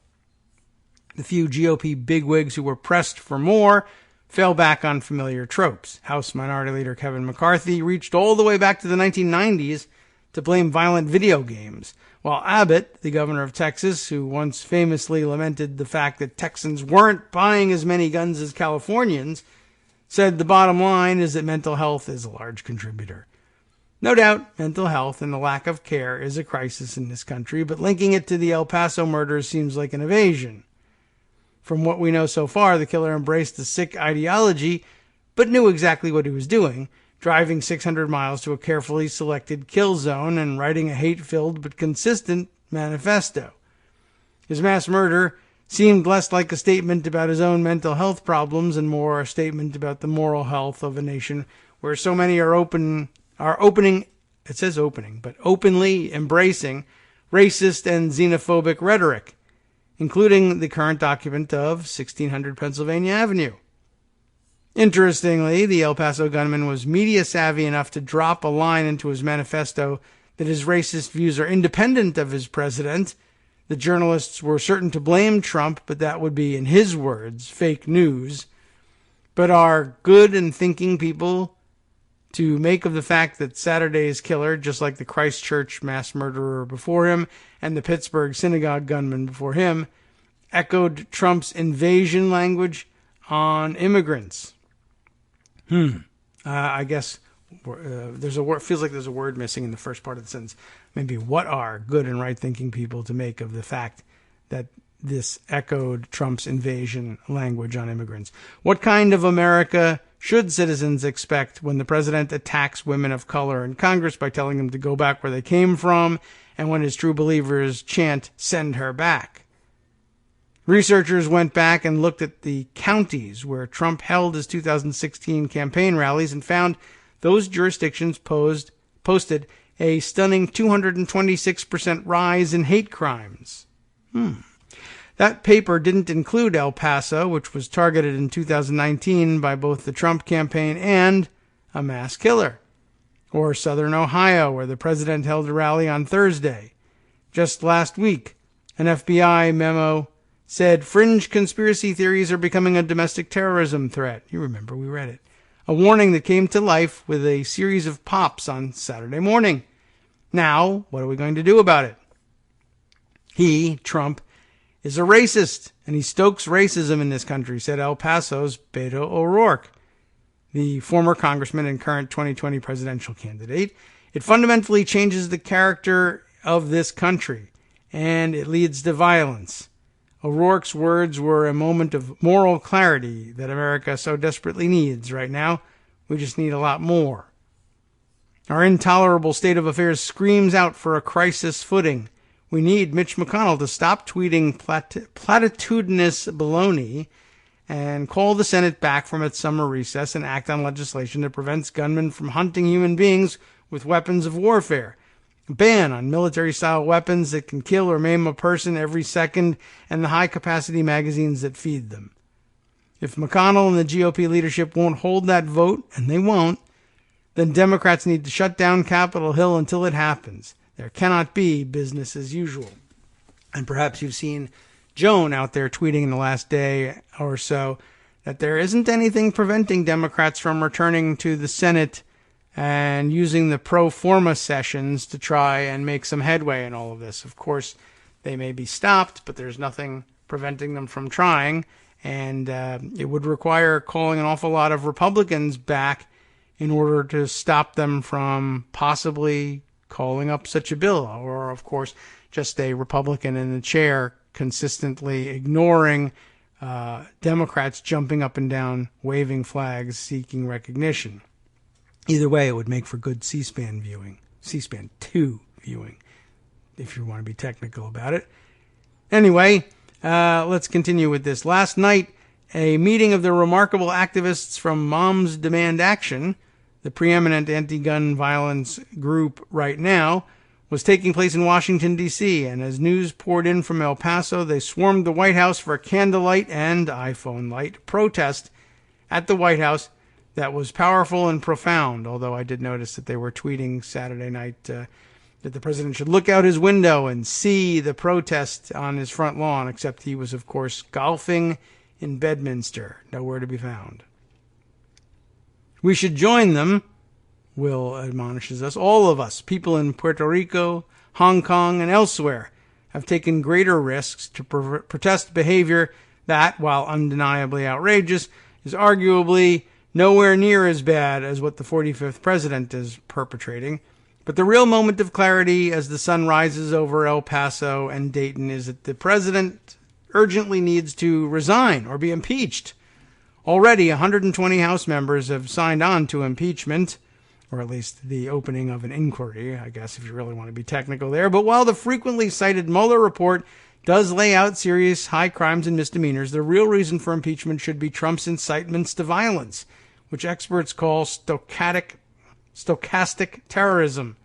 The few GOP bigwigs who were pressed for more fell back on familiar tropes. House Minority Leader Kevin McCarthy reached all the way back to the 1990s to blame violent video games, while Abbott, the governor of Texas, who once famously lamented the fact that Texans weren't buying as many guns as Californians, said the bottom line is that mental health is a large contributor. No doubt, mental health and the lack of care is a crisis in this country, but linking it to the El Paso murders seems like an evasion. From what we know so far, the killer embraced the sick ideology, but knew exactly what he was doing, driving 600 miles to a carefully selected kill zone and writing a hate-filled but consistent manifesto. His mass murder seemed less like a statement about his own mental health problems and more a statement about the moral health of a nation where so many are openly embracing racist and xenophobic rhetoric, including the current occupant of 1600 Pennsylvania Avenue. Interestingly, the El Paso gunman was media savvy enough to drop a line into his manifesto that his racist views are independent of his president. The journalists were certain to blame Trump, but that would be, in his words, fake news. But are good and thinking people to make of the fact that Saturday's killer, just like the Christchurch mass murderer before him and the Pittsburgh synagogue gunman before him, echoed Trump's invasion language on immigrants? I guess there's a word. Feels like there's a word missing in the first part of the sentence. Maybe what are good and right-thinking people to make of the fact that this echoed Trump's invasion language on immigrants? What kind of America should citizens expect when the president attacks women of color in Congress by telling them to go back where they came from, and when his true believers chant, "Send her back"? Researchers went back and looked at the counties where Trump held his 2016 campaign rallies and found those jurisdictions posted a stunning 226% rise in hate crimes. That paper didn't include El Paso, which was targeted in 2019 by both the Trump campaign and a mass killer, or Southern Ohio, where the president held a rally on Thursday. Just last week, an FBI memo said fringe conspiracy theories are becoming a domestic terrorism threat. You remember, we read it. A warning that came to life with a series of pops on Saturday morning. Now, what are we going to do about it? He, Trump, is a racist, and he stokes racism in this country, said El Paso's Beto O'Rourke, the former congressman and current 2020 presidential candidate. It fundamentally changes the character of this country, and it leads to violence. O'Rourke's words were a moment of moral clarity that America so desperately needs right now. We just need a lot more. Our intolerable state of affairs screams out for a crisis footing. We need Mitch McConnell to stop tweeting platitudinous baloney and call the Senate back from its summer recess and act on legislation that prevents gunmen from hunting human beings with weapons of warfare. A ban on military-style weapons that can kill or maim a person every second, and the high-capacity magazines that feed them. If McConnell and the GOP leadership won't hold that vote, and they won't, then Democrats need to shut down Capitol Hill until it happens. There cannot be business as usual. And perhaps you've seen Joan out there tweeting in the last day or so that there isn't anything preventing Democrats from returning to the Senate and using the pro forma sessions to try and make some headway in all of this. Of course, they may be stopped, but there's nothing preventing them from trying, and it would require calling an awful lot of Republicans back in order to stop them from possibly calling up such a bill, or, of course, just a Republican in the chair consistently ignoring Democrats jumping up and down, waving flags, seeking recognition. Either way, it would make for good C-SPAN viewing. C-SPAN 2 viewing, if you want to be technical about it. Anyway, let's continue with this. Last night, a meeting of the remarkable activists from Moms Demand Action, the preeminent anti-gun violence group right now, was taking place in Washington, D.C., and as news poured in from El Paso, they swarmed the White House for a candlelight and iPhone light protest at the White House that was powerful and profound, although I did notice that they were tweeting Saturday night that the president should look out his window and see the protest on his front lawn, except he was, of course, golfing in Bedminster, nowhere to be found. We should join them, Will admonishes us. All of us, people in Puerto Rico, Hong Kong, and elsewhere, have taken greater risks to protest behavior that, while undeniably outrageous, is arguably nowhere near as bad as what the 45th president is perpetrating. But the real moment of clarity as the sun rises over El Paso and Dayton is that the president urgently needs to resign or be impeached. Already, 120 House members have signed on to impeachment, or at least the opening of an inquiry, I guess, if you really want to be technical there. But while the frequently cited Mueller report does lay out serious high crimes and misdemeanors, the real reason for impeachment should be Trump's incitements to violence, which experts call stochastic terrorism,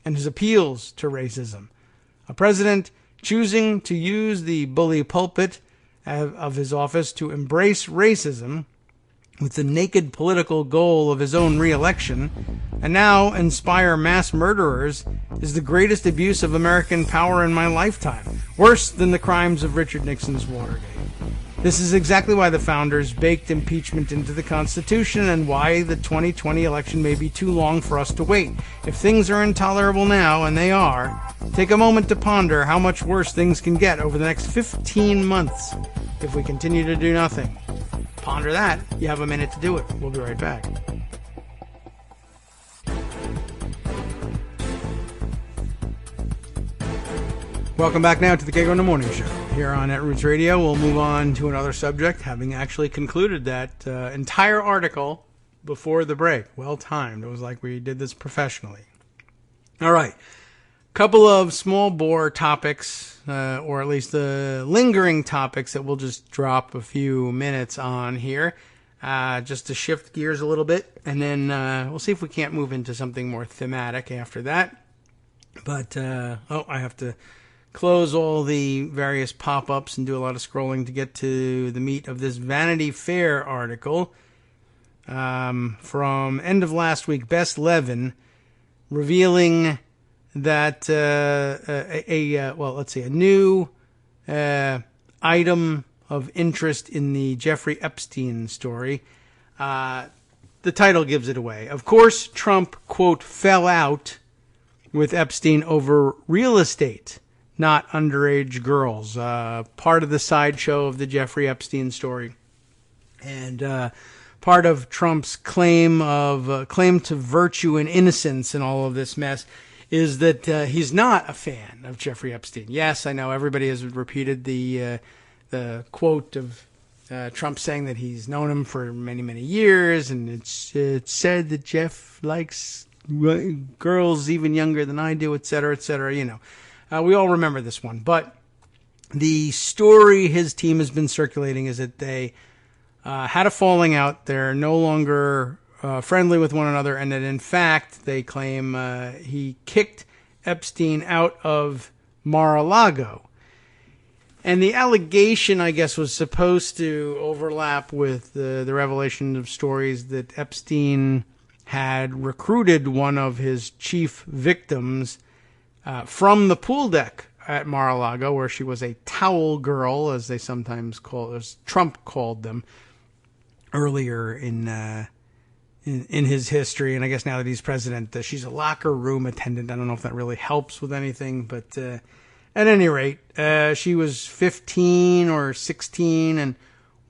and his appeals to racism. A president choosing to use the bully pulpit of his office to embrace racism with the naked political goal of his own re-election, and now inspire mass murderers, is the greatest abuse of American power in my lifetime, worse than the crimes of Richard Nixon's Watergate. This is exactly why the founders baked impeachment into the Constitution and why the 2020 election may be too long for us to wait. If things are intolerable now, and they are, take a moment to ponder how much worse things can get over the next 15 months if we continue to do nothing. Ponder that. You have a minute to do it. We'll be right back. Welcome back now to the Kagro in the Morning Show here on Netroots Radio. We'll move on to another subject, having actually concluded that entire article before the break. Well timed. It was like we did this professionally. All right. Couple of small bore topics, or at least the lingering topics that we'll just drop a few minutes on here, just to shift gears a little bit. And then we'll see if we can't move into something more thematic after that. But, I have to close all the various pop-ups and do a lot of scrolling to get to the meat of this Vanity Fair article from end of last week, Best Levin, revealing that a new item of interest in the Jeffrey Epstein story. The title gives it away. Of course, Trump, quote, fell out with Epstein over real estate, not underage girls. Part of the sideshow of the Jeffrey Epstein story. And part of Trump's claim to virtue and innocence in all of this mess is that he's not a fan of Jeffrey Epstein. Yes, I know everybody has repeated the quote of Trump saying that he's known him for many, many years, and it's said that Jeff likes girls even younger than I do, et cetera, you know. We all remember this one. But the story his team has been circulating is that they had a falling out. They're no longer friendly with one another, and that in fact they claim he kicked Epstein out of Mar-a-Lago. And the allegation, I guess, was supposed to overlap with the revelation of stories that Epstein had recruited one of his chief victims from the pool deck at Mar-a-Lago, where she was a towel girl, as they sometimes call, as Trump called them earlier in his history. And I guess now that he's president, she's a locker room attendant. I don't know if that really helps with anything, but at any rate, she was 15 or 16 and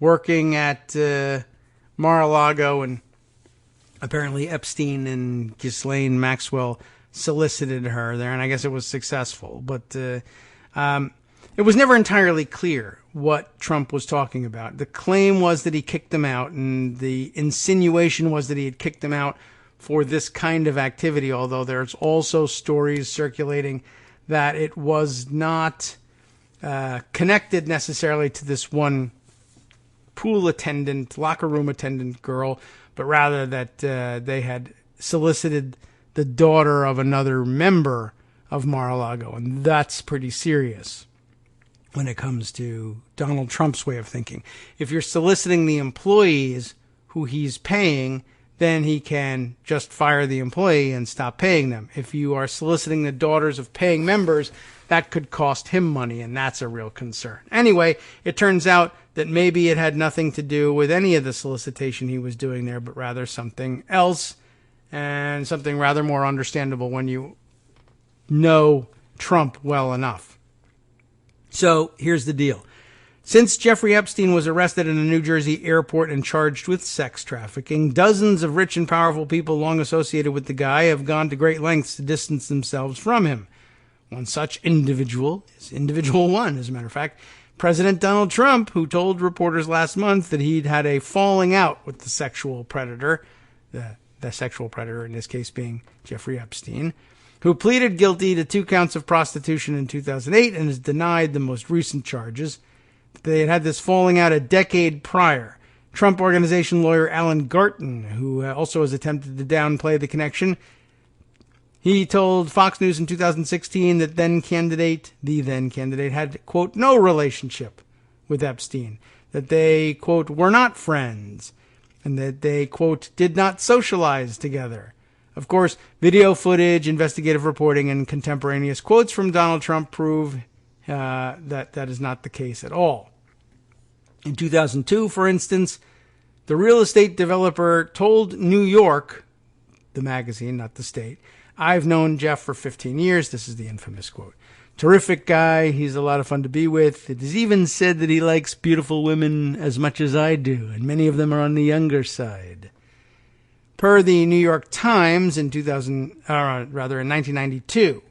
working at Mar-a-Lago, and apparently Epstein and Ghislaine Maxwell solicited her there, and I guess it was successful. But it was never entirely clear what Trump was talking about. The claim was that he kicked them out, and the insinuation was that he had kicked them out for this kind of activity, although there's also stories circulating that it was not connected necessarily to this one pool attendant, locker room attendant girl, but rather that they had solicited the daughter of another member of Mar-a-Lago, and that's pretty serious when it comes to Donald Trump's way of thinking. If you're soliciting the employees who he's paying, then he can just fire the employee and stop paying them. If you are soliciting the daughters of paying members, that could cost him money, and that's a real concern. Anyway, it turns out that maybe it had nothing to do with any of the solicitation he was doing there, but rather something else, and something rather more understandable when you know Trump well enough. So here's the deal. Since Jeffrey Epstein was arrested in a New Jersey airport and charged with sex trafficking, dozens of rich and powerful people long associated with the guy have gone to great lengths to distance themselves from him. One such individual is Individual One, as a matter of fact, President Donald Trump, who told reporters last month that he'd had a falling out with the sexual predator, the sexual predator in this case being Jeffrey Epstein, who pleaded guilty to 2 counts of prostitution in 2008 and has denied the most recent charges. They had this falling out a decade prior. Trump Organization lawyer Alan Garton, who also has attempted to downplay the connection, he told Fox News in 2016 that the then candidate had, quote, no relationship with Epstein, that they, quote, were not friends, and that they, quote, did not socialize together. Of course, video footage, investigative reporting, and contemporaneous quotes from Donald Trump prove that is not the case at all. In 2002, for instance, the real estate developer told New York, the magazine, not the state, I've known Jeff for 15 years. This is the infamous quote. Terrific guy. He's a lot of fun to be with. It is even said that he likes beautiful women as much as I do, and many of them are on the younger side. Per the New York Times in 1992,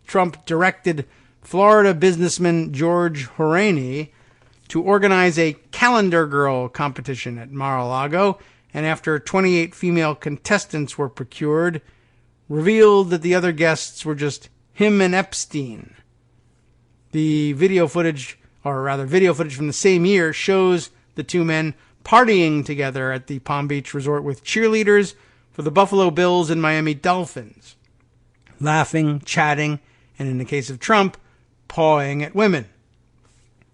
Trump directed Florida businessman George Horaney to organize a calendar girl competition at Mar-a-Lago, and after 28 female contestants were procured, revealed that the other guests were just him and Epstein. The video footage from the same year shows the two men partying together at the Palm Beach resort with cheerleaders for the Buffalo Bills and Miami Dolphins, laughing, chatting, and in the case of Trump, pawing at women.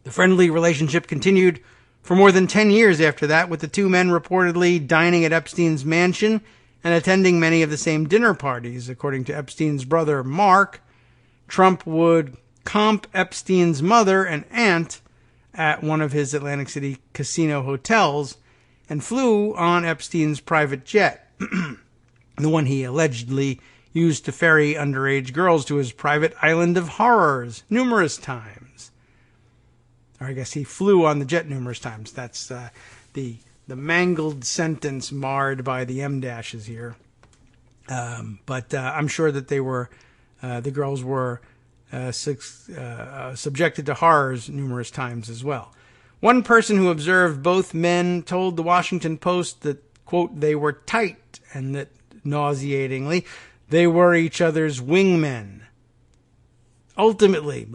The friendly relationship continued for more than 10 years after that, with the two men reportedly dining at Epstein's mansion and attending many of the same dinner parties. According to Epstein's brother, Mark, Trump would comp Epstein's mother and aunt at one of his Atlantic City casino hotels and flew on Epstein's private jet, the one he allegedly used to ferry underage girls to his private island of horrors numerous times. Or I guess he flew on the jet numerous times. That's the mangled sentence marred by the M dashes here. But I'm sure that the girls were subjected to horrors numerous times as well. One person who observed both men told the Washington Post that, quote, they were tight and that, nauseatingly, they were each other's wingmen. Ultimately,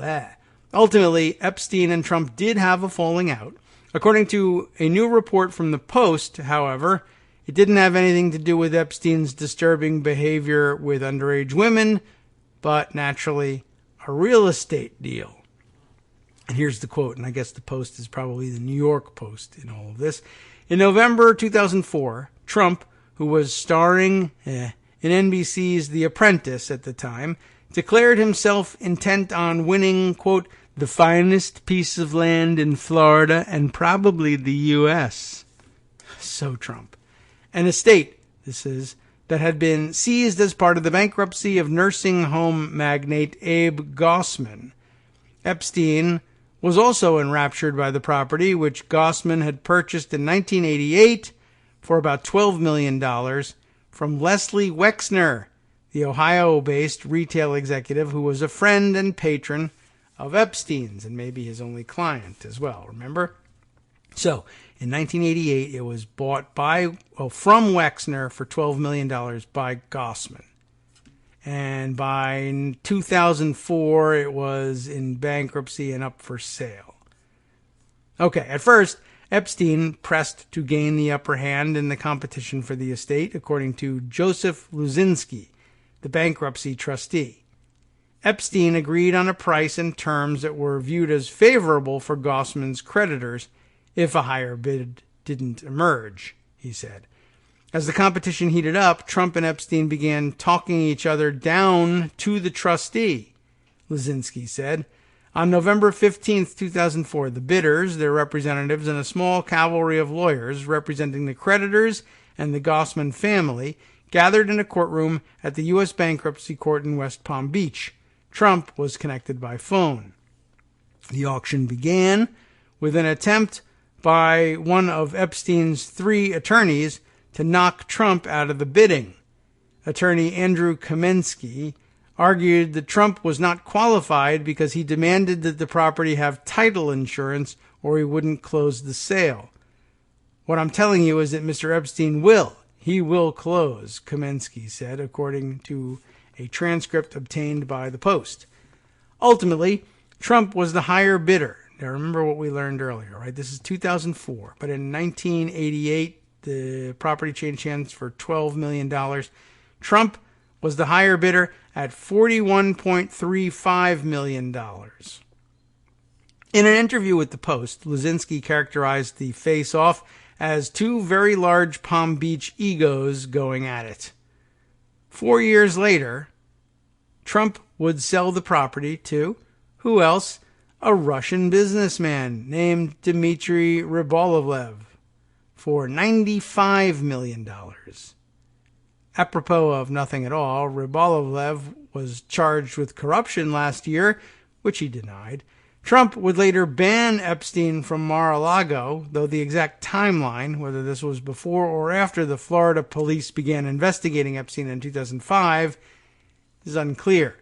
Epstein and Trump did have a falling out. According to a new report from the Post, however, it didn't have anything to do with Epstein's disturbing behavior with underage women, but naturally a real estate deal. And here's the quote, and I guess the Post is probably the New York Post in all of this. In November 2004, Trump, who was starring in NBC's The Apprentice at the time, declared himself intent on winning, quote, the finest piece of land in Florida and probably the U.S. So Trump. An estate, this is, that had been seized as part of the bankruptcy of nursing home magnate Abe Gossman. Epstein was also enraptured by the property, which Gossman had purchased in 1988 for about $12 million from Leslie Wexner, the Ohio-based retail executive who was a friend and patron of Epstein's and maybe his only client as well, remember? So, in 1988, it was bought from Wexner for $12 million by Gossman. And by 2004, it was in bankruptcy and up for sale. Okay, at first, Epstein pressed to gain the upper hand in the competition for the estate, according to Joseph Luzinski, the bankruptcy trustee. Epstein agreed on a price and terms that were viewed as favorable for Gossman's creditors if a higher bid didn't emerge, he said. As the competition heated up, Trump and Epstein began talking each other down to the trustee, Luzinski said. On November 15, 2004, the bidders, their representatives, and a small cavalry of lawyers representing the creditors and the Gossman family gathered in a courtroom at the U.S. Bankruptcy Court in West Palm Beach. Trump was connected by phone. The auction began with an attempt by one of Epstein's 3 attorneys to knock Trump out of the bidding. Attorney Andrew Kamensky argued that Trump was not qualified because he demanded that the property have title insurance or he wouldn't close the sale. What I'm telling you is that Mr. Epstein will. He will close, Kamensky said, according to a transcript obtained by the Post. Ultimately, Trump was the higher bidder. Now, remember what we learned earlier, right? This is 2004. But in 1988, the property changed hands for $12 million. Trump was the higher bidder at $41.35 million. In an interview with the Post, Luzinski characterized the face-off as 2 very large Palm Beach egos going at it. 4 years later, Trump would sell the property to, who else? A Russian businessman named Dmitry Rybolovlev for $95 million. Apropos of nothing at all, Rybolovlev was charged with corruption last year, which he denied. Trump would later ban Epstein from Mar-a-Lago, though the exact timeline, whether this was before or after the Florida police began investigating Epstein in 2005, is unclear.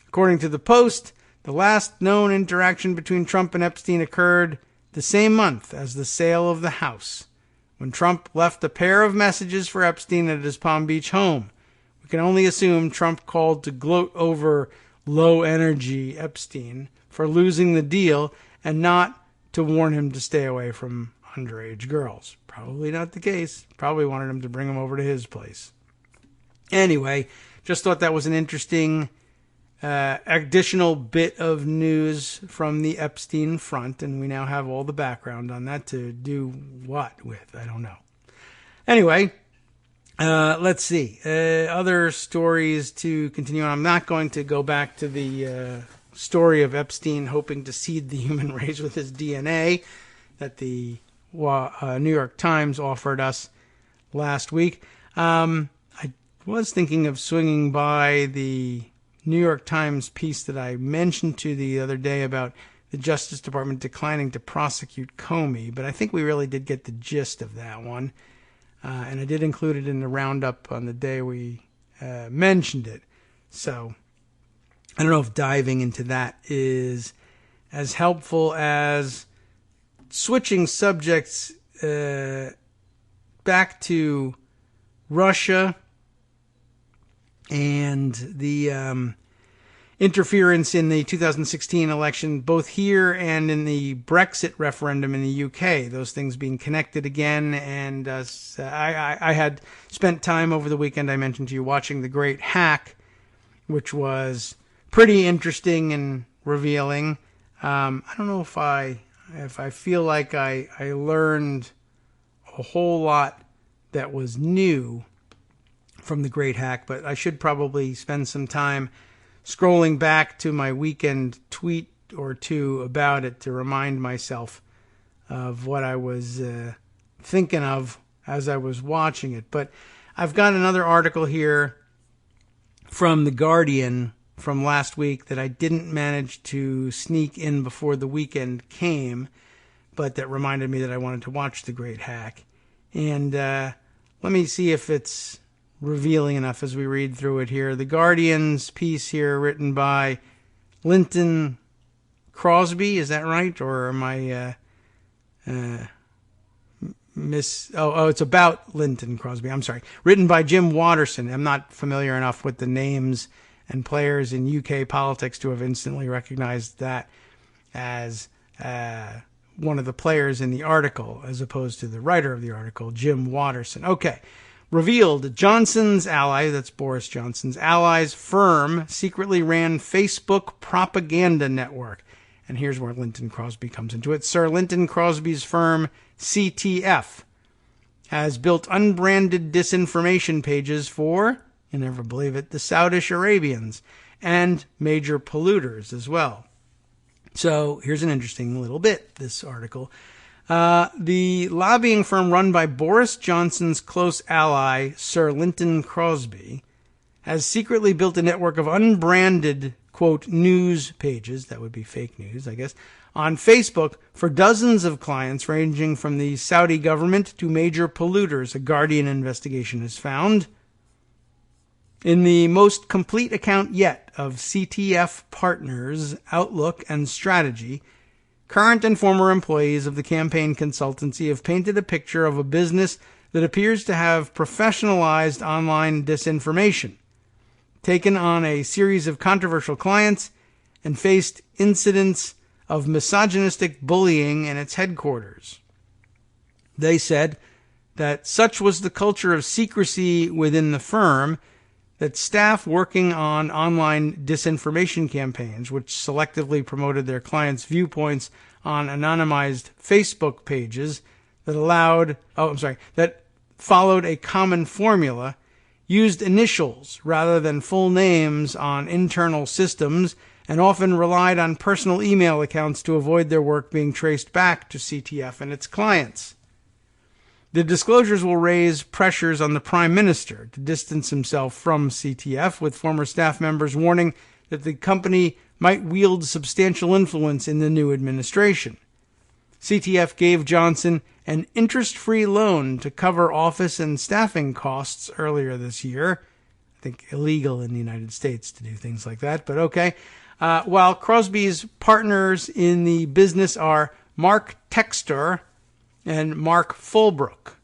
According to the Post, the last known interaction between Trump and Epstein occurred the same month as the sale of the house, when Trump left a pair of messages for Epstein at his Palm Beach home. We can only assume Trump called to gloat over low-energy Epstein for losing the deal and not to warn him to stay away from underage girls. Probably not the case. Probably wanted him to bring him over to his place. Anyway, just thought that was an interesting additional bit of news from the Epstein front, and we now have all the background on that to do what with? I don't know. Anyway, let's see. Other stories to continue on. I'm not going to go back to the story of Epstein hoping to seed the human race with his DNA that the New York Times offered us last week. I was thinking of swinging by the New York Times piece that I mentioned to the other day about the Justice Department declining to prosecute Comey, but I think we really did get the gist of that one. And I did include it in the roundup on the day we mentioned it. So I don't know if diving into that is as helpful as switching subjects back to Russia and the interference in the 2016 election, both here and in the Brexit referendum in the UK, those things being connected again. And I had spent time over the weekend, I mentioned to you, watching The Great Hack, which was pretty interesting and revealing. I don't know if I feel like I learned a whole lot that was new from The Great Hack, but I should probably spend some time scrolling back to my weekend tweet or two about it to remind myself of what I was thinking of as I was watching it. But I've got another article here from The Guardian from last week that I didn't manage to sneak in before the weekend came, but that reminded me that I wanted to watch The Great Hack. And let me see if it's revealing enough as we read through it here. The Guardian's piece here, written by Linton Crosby. Is that right? Or am I it's about Linton Crosby. I'm sorry. Written by Jim Watterson. I'm not familiar enough with the names and players in UK politics to have instantly recognized that as one of the players in the article, as opposed to the writer of the article, Jim Watterson. Okay. Revealed, Johnson's ally, that's Boris Johnson's allies, firm secretly ran Facebook propaganda network. And here's where Linton Crosby comes into it. Sir Linton Crosby's firm, CTF, has built unbranded disinformation pages for, you never believe it, the Saudi Arabians and major polluters as well. So here's an interesting little bit, this article. The lobbying firm run by Boris Johnson's close ally, Sir Linton Crosby, has secretly built a network of unbranded, quote, news pages, that would be fake news, I guess, on Facebook for dozens of clients ranging from the Saudi government to major polluters, a Guardian investigation has found. In the most complete account yet of CTF Partners' outlook and strategy, current and former employees of the campaign consultancy have painted a picture of a business that appears to have professionalized online disinformation, taken on a series of controversial clients, and faced incidents of misogynistic bullying in its headquarters. They said that such was the culture of secrecy within the firm that staff working on online disinformation campaigns, which selectively promoted their clients' viewpoints on anonymized Facebook pages that followed a common formula, used initials rather than full names on internal systems, and often relied on personal email accounts to avoid their work being traced back to CTF and its clients. The disclosures will raise pressures on the Prime Minister to distance himself from CTF, with former staff members warning that the company might wield substantial influence in the new administration. CTF gave Johnson an interest-free loan to cover office and staffing costs earlier this year. I think illegal in the United States to do things like that, but okay. While Crosby's partners in the business are Mark Textor and Mark Fulbrook,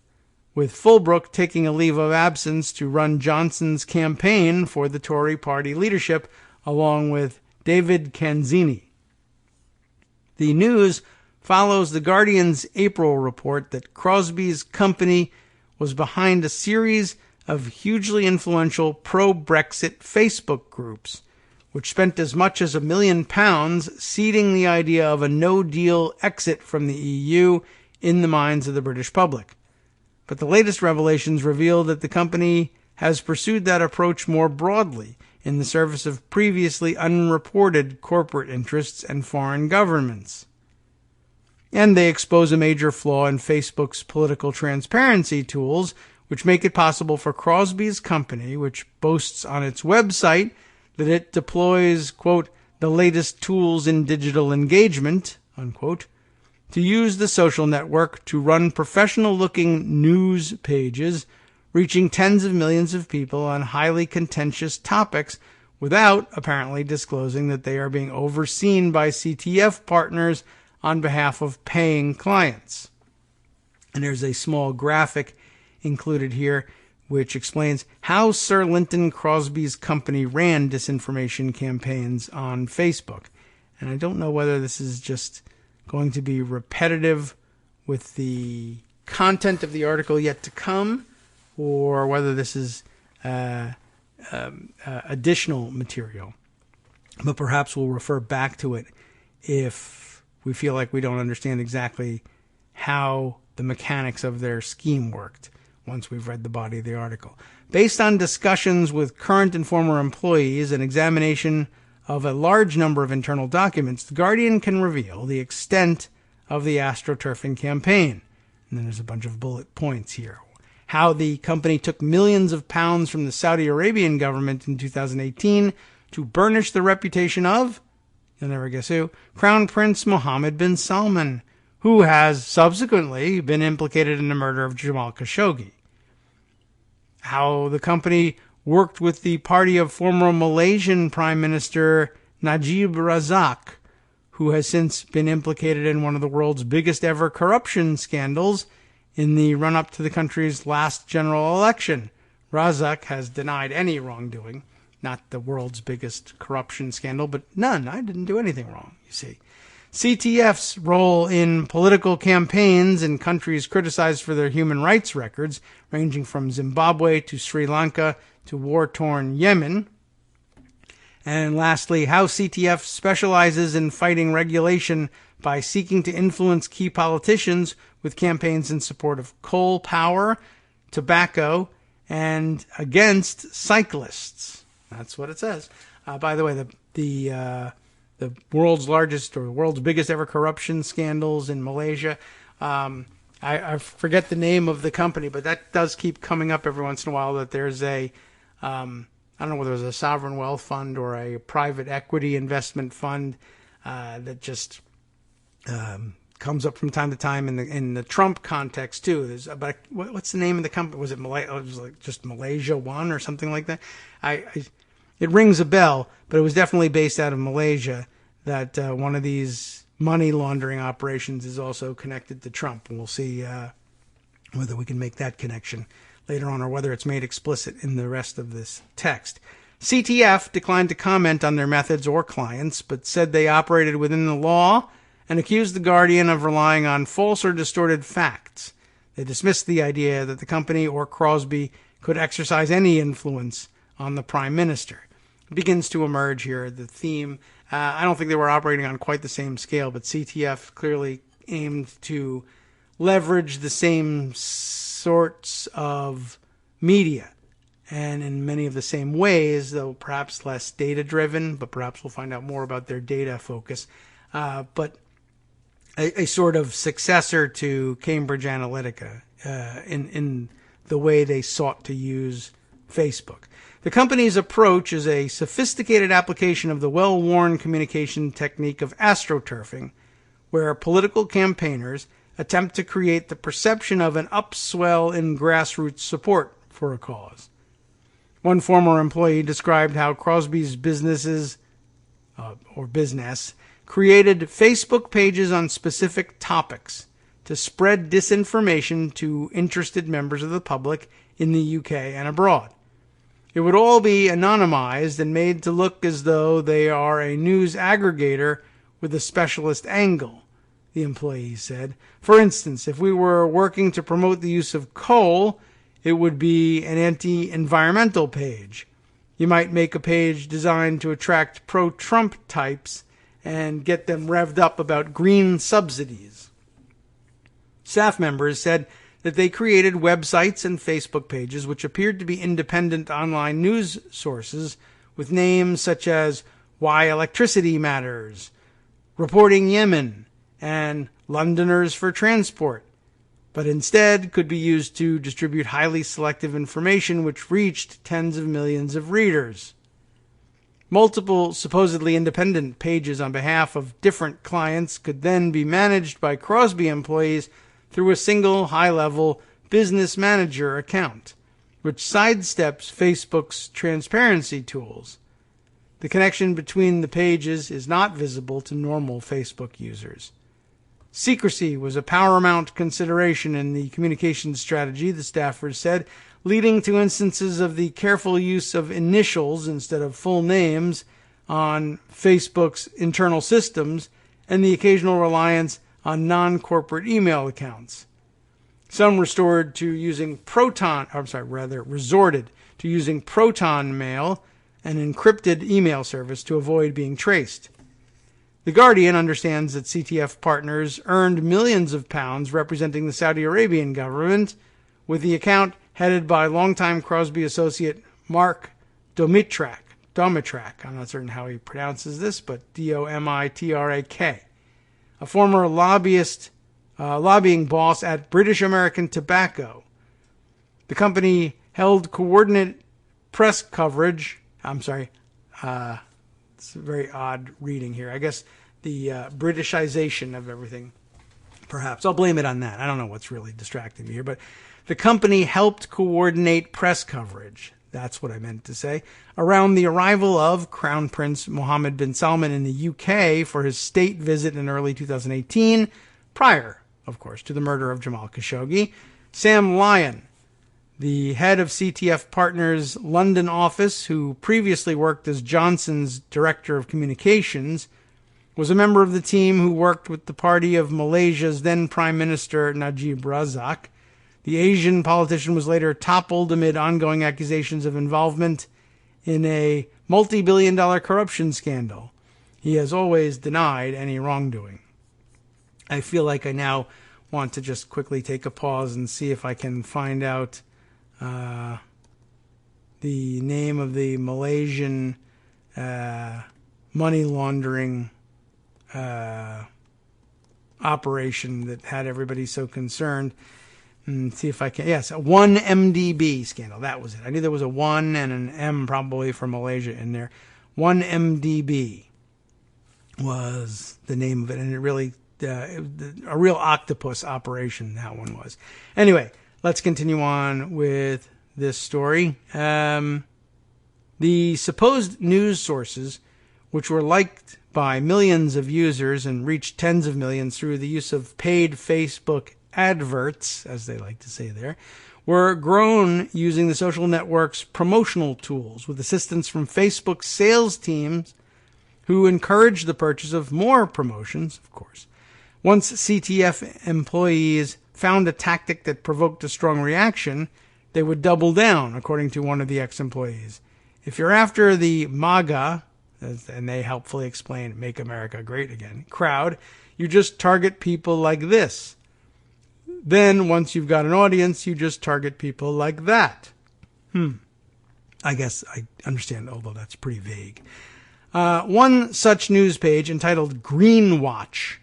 with Fulbrook taking a leave of absence to run Johnson's campaign for the Tory party leadership, along with David Canzini. The news follows The Guardian's April report that Crosby's company was behind a series of hugely influential pro-Brexit Facebook groups, which spent as much as £1 million seeding the idea of a no-deal exit from the EU in the minds of the British public. But the latest revelations reveal that the company has pursued that approach more broadly in the service of previously unreported corporate interests and foreign governments. And they expose a major flaw in Facebook's political transparency tools, which make it possible for Crosby's company, which boasts on its website that it deploys, quote, the latest tools in digital engagement, unquote, to use the social network to run professional-looking news pages reaching tens of millions of people on highly contentious topics without apparently disclosing that they are being overseen by CTF partners on behalf of paying clients. And there's a small graphic included here which explains how Sir Linton Crosby's company ran disinformation campaigns on Facebook. And I don't know whether this is just going to be repetitive with the content of the article yet to come, or whether this is additional material. But perhaps we'll refer back to it if we feel like we don't understand exactly how the mechanics of their scheme worked once we've read the body of the article. Based on discussions with current and former employees and examination of a large number of internal documents, The Guardian can reveal the extent of the astroturfing campaign. And then there's a bunch of bullet points here. How the company took millions of pounds from the Saudi Arabian government in 2018 to burnish the reputation of, you'll never guess who, Crown Prince Mohammed bin Salman, who has subsequently been implicated in the murder of Jamal Khashoggi. How the company worked with the party of former Malaysian Prime Minister Najib Razak, who has since been implicated in one of the world's biggest ever corruption scandals in the run-up to the country's last general election. Razak has denied any wrongdoing. Not the world's biggest corruption scandal, but none. I didn't do anything wrong, you see. CTF's role in political campaigns in countries criticized for their human rights records, ranging from Zimbabwe to Sri Lanka to war-torn Yemen. And lastly, how CTF specializes in fighting regulation by seeking to influence key politicians with campaigns in support of coal power, tobacco, and against cyclists. That's what it says. By the way, the world's largest or world's biggest ever corruption scandals in Malaysia. I forget the name of the company, but that does keep coming up every once in a while, that there's a, I don't know whether it was a sovereign wealth fund or a private equity investment fund that just comes up from time to time in the Trump context too. There's about what's the name of the company? Was it Malaysia? It was like just Malaysia One or something like that. It rings a bell, but it was definitely based out of Malaysia. That one of these money laundering operations is also connected to Trump, and we'll see whether we can make that connection later on, or whether it's made explicit in the rest of this text. CTF declined to comment on their methods or clients, but said they operated within the law and accused the Guardian of relying on false or distorted facts. They dismissed the idea that the company or Crosby could exercise any influence on the Prime Minister. It begins to emerge here, the theme. I don't think they were operating on quite the same scale, but CTF clearly aimed to leverage the same sorts of media, and in many of the same ways, though perhaps less data-driven, but perhaps we'll find out more about their data focus. But a sort of successor to Cambridge Analytica in the way they sought to use Facebook. The company's approach is a sophisticated application of the well-worn communication technique of astroturfing, where political campaigners attempt to create the perception of an upswell in grassroots support for a cause. One former employee described how Crosby's business created Facebook pages on specific topics to spread disinformation to interested members of the public in the UK and abroad. It would all be anonymized and made to look as though they are a news aggregator with a specialist angle, the employee said. For instance, if we were working to promote the use of coal, it would be an anti-environmental page. You might make a page designed to attract pro-Trump types and get them revved up about green subsidies. Staff members said that they created websites and Facebook pages which appeared to be independent online news sources with names such as Why Electricity Matters, Reporting Yemen, and Londoners for Transport, but instead could be used to distribute highly selective information which reached tens of millions of readers. Multiple supposedly independent pages on behalf of different clients could then be managed by Crosby employees through a single high-level business manager account, which sidesteps Facebook's transparency tools. The connection between the pages is not visible to normal Facebook users. Secrecy was a paramount consideration in the communications strategy, the staffers said, leading to instances of the careful use of initials instead of full names on Facebook's internal systems and the occasional reliance on non-corporate email accounts. Some resorted to using Proton Mail, an encrypted email service, to avoid being traced. The Guardian understands that CTF partners earned millions of pounds representing the Saudi Arabian government, with the account headed by longtime Crosby associate Mark Domitrak. I'm not certain how he pronounces this, but Domitrak. A former lobbying boss at British American Tobacco. The company held coordinated press coverage. It's a very odd reading here. I guess the Britishization of everything, perhaps. I'll blame it on that. I don't know what's really distracting me here, but the company helped coordinate press coverage. That's what I meant to say. Around the arrival of Crown Prince Mohammed bin Salman in the UK for his state visit in early 2018, prior, of course, to the murder of Jamal Khashoggi, Sam Lyon, the head of CTF Partners' London office, who previously worked as Johnson's director of communications, was a member of the team who worked with the party of Malaysia's then Prime Minister Najib Razak. The Asian politician was later toppled amid ongoing accusations of involvement in a multi-billion-dollar corruption scandal. He has always denied any wrongdoing. I feel like I now want to just quickly take a pause and see if I can find out the name of the Malaysian money laundering operation that had everybody so concerned. And see if I can. Yes, a 1MDB scandal. That was it. I knew there was a 1 and an M probably for Malaysia in there. 1MDB was the name of it, and it really a real octopus operation that one was. Anyway, let's continue on with this story. The supposed news sources, which were liked by millions of users and reached tens of millions through the use of paid Facebook adverts, as they like to say there, were grown using the social network's promotional tools with assistance from Facebook sales teams who encouraged the purchase of more promotions, of course. Once CTF employees found a tactic that provoked a strong reaction, they would double down, according to one of the ex-employees. If you're after the MAGA, and they helpfully explain Make America Great Again, crowd, you just target people like this. Then, once you've got an audience, you just target people like that. I guess I understand, although that's pretty vague. One such news page, entitled Green Watch,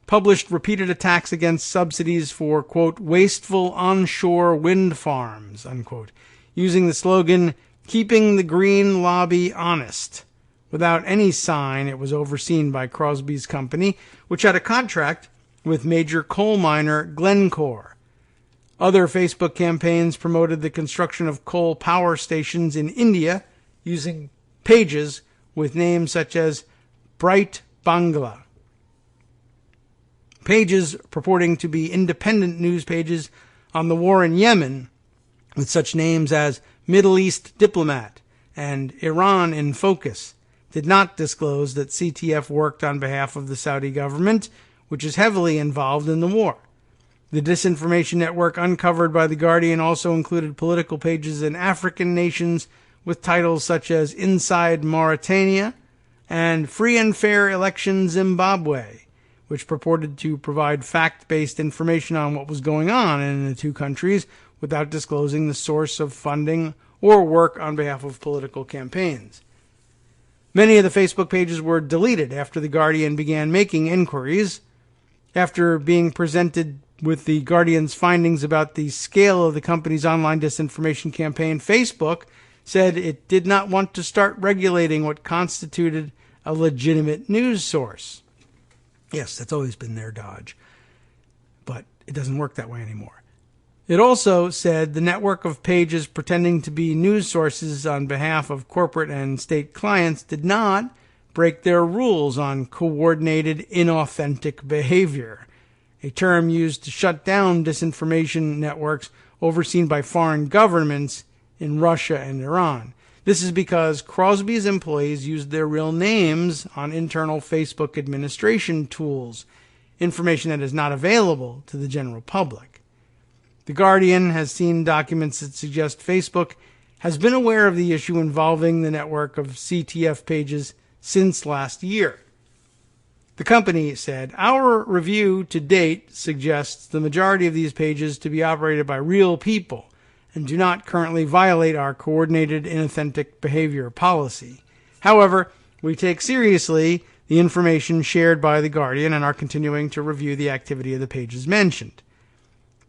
published repeated attacks against subsidies for, quote, wasteful onshore wind farms, unquote, using the slogan, keeping the green lobby honest. Without any sign, it was overseen by Crosby's company, which had a contract with major coal miner Glencore. Other Facebook campaigns promoted the construction of coal power stations in India using pages with names such as Bright Bangla. Pages purporting to be independent news pages on the war in Yemen with such names as Middle East Diplomat and Iran in Focus did not disclose that CTF worked on behalf of the Saudi government, which is heavily involved in the war. The disinformation network uncovered by The Guardian also included political pages in African nations with titles such as Inside Mauritania and Free and Fair Election Zimbabwe, which purported to provide fact-based information on what was going on in the two countries without disclosing the source of funding or work on behalf of political campaigns. Many of the Facebook pages were deleted after The Guardian began making inquiries. After being presented with The Guardian's findings about the scale of the company's online disinformation campaign, Facebook said it did not want to start regulating what constituted a legitimate news source. Yes, that's always been their dodge, but it doesn't work that way anymore. It also said the network of pages pretending to be news sources on behalf of corporate and state clients did not break their rules on coordinated inauthentic behavior, a term used to shut down disinformation networks overseen by foreign governments in Russia and Iran. This is because Crosby's employees used their real names on internal Facebook administration tools, information that is not available to the general public. The Guardian has seen documents that suggest Facebook has been aware of the issue involving the network of CTF pages since last year. The company said, our review to date suggests the majority of these pages to be operated by real people and do not currently violate our coordinated inauthentic behavior policy. However, we take seriously the information shared by The Guardian and are continuing to review the activity of the pages mentioned.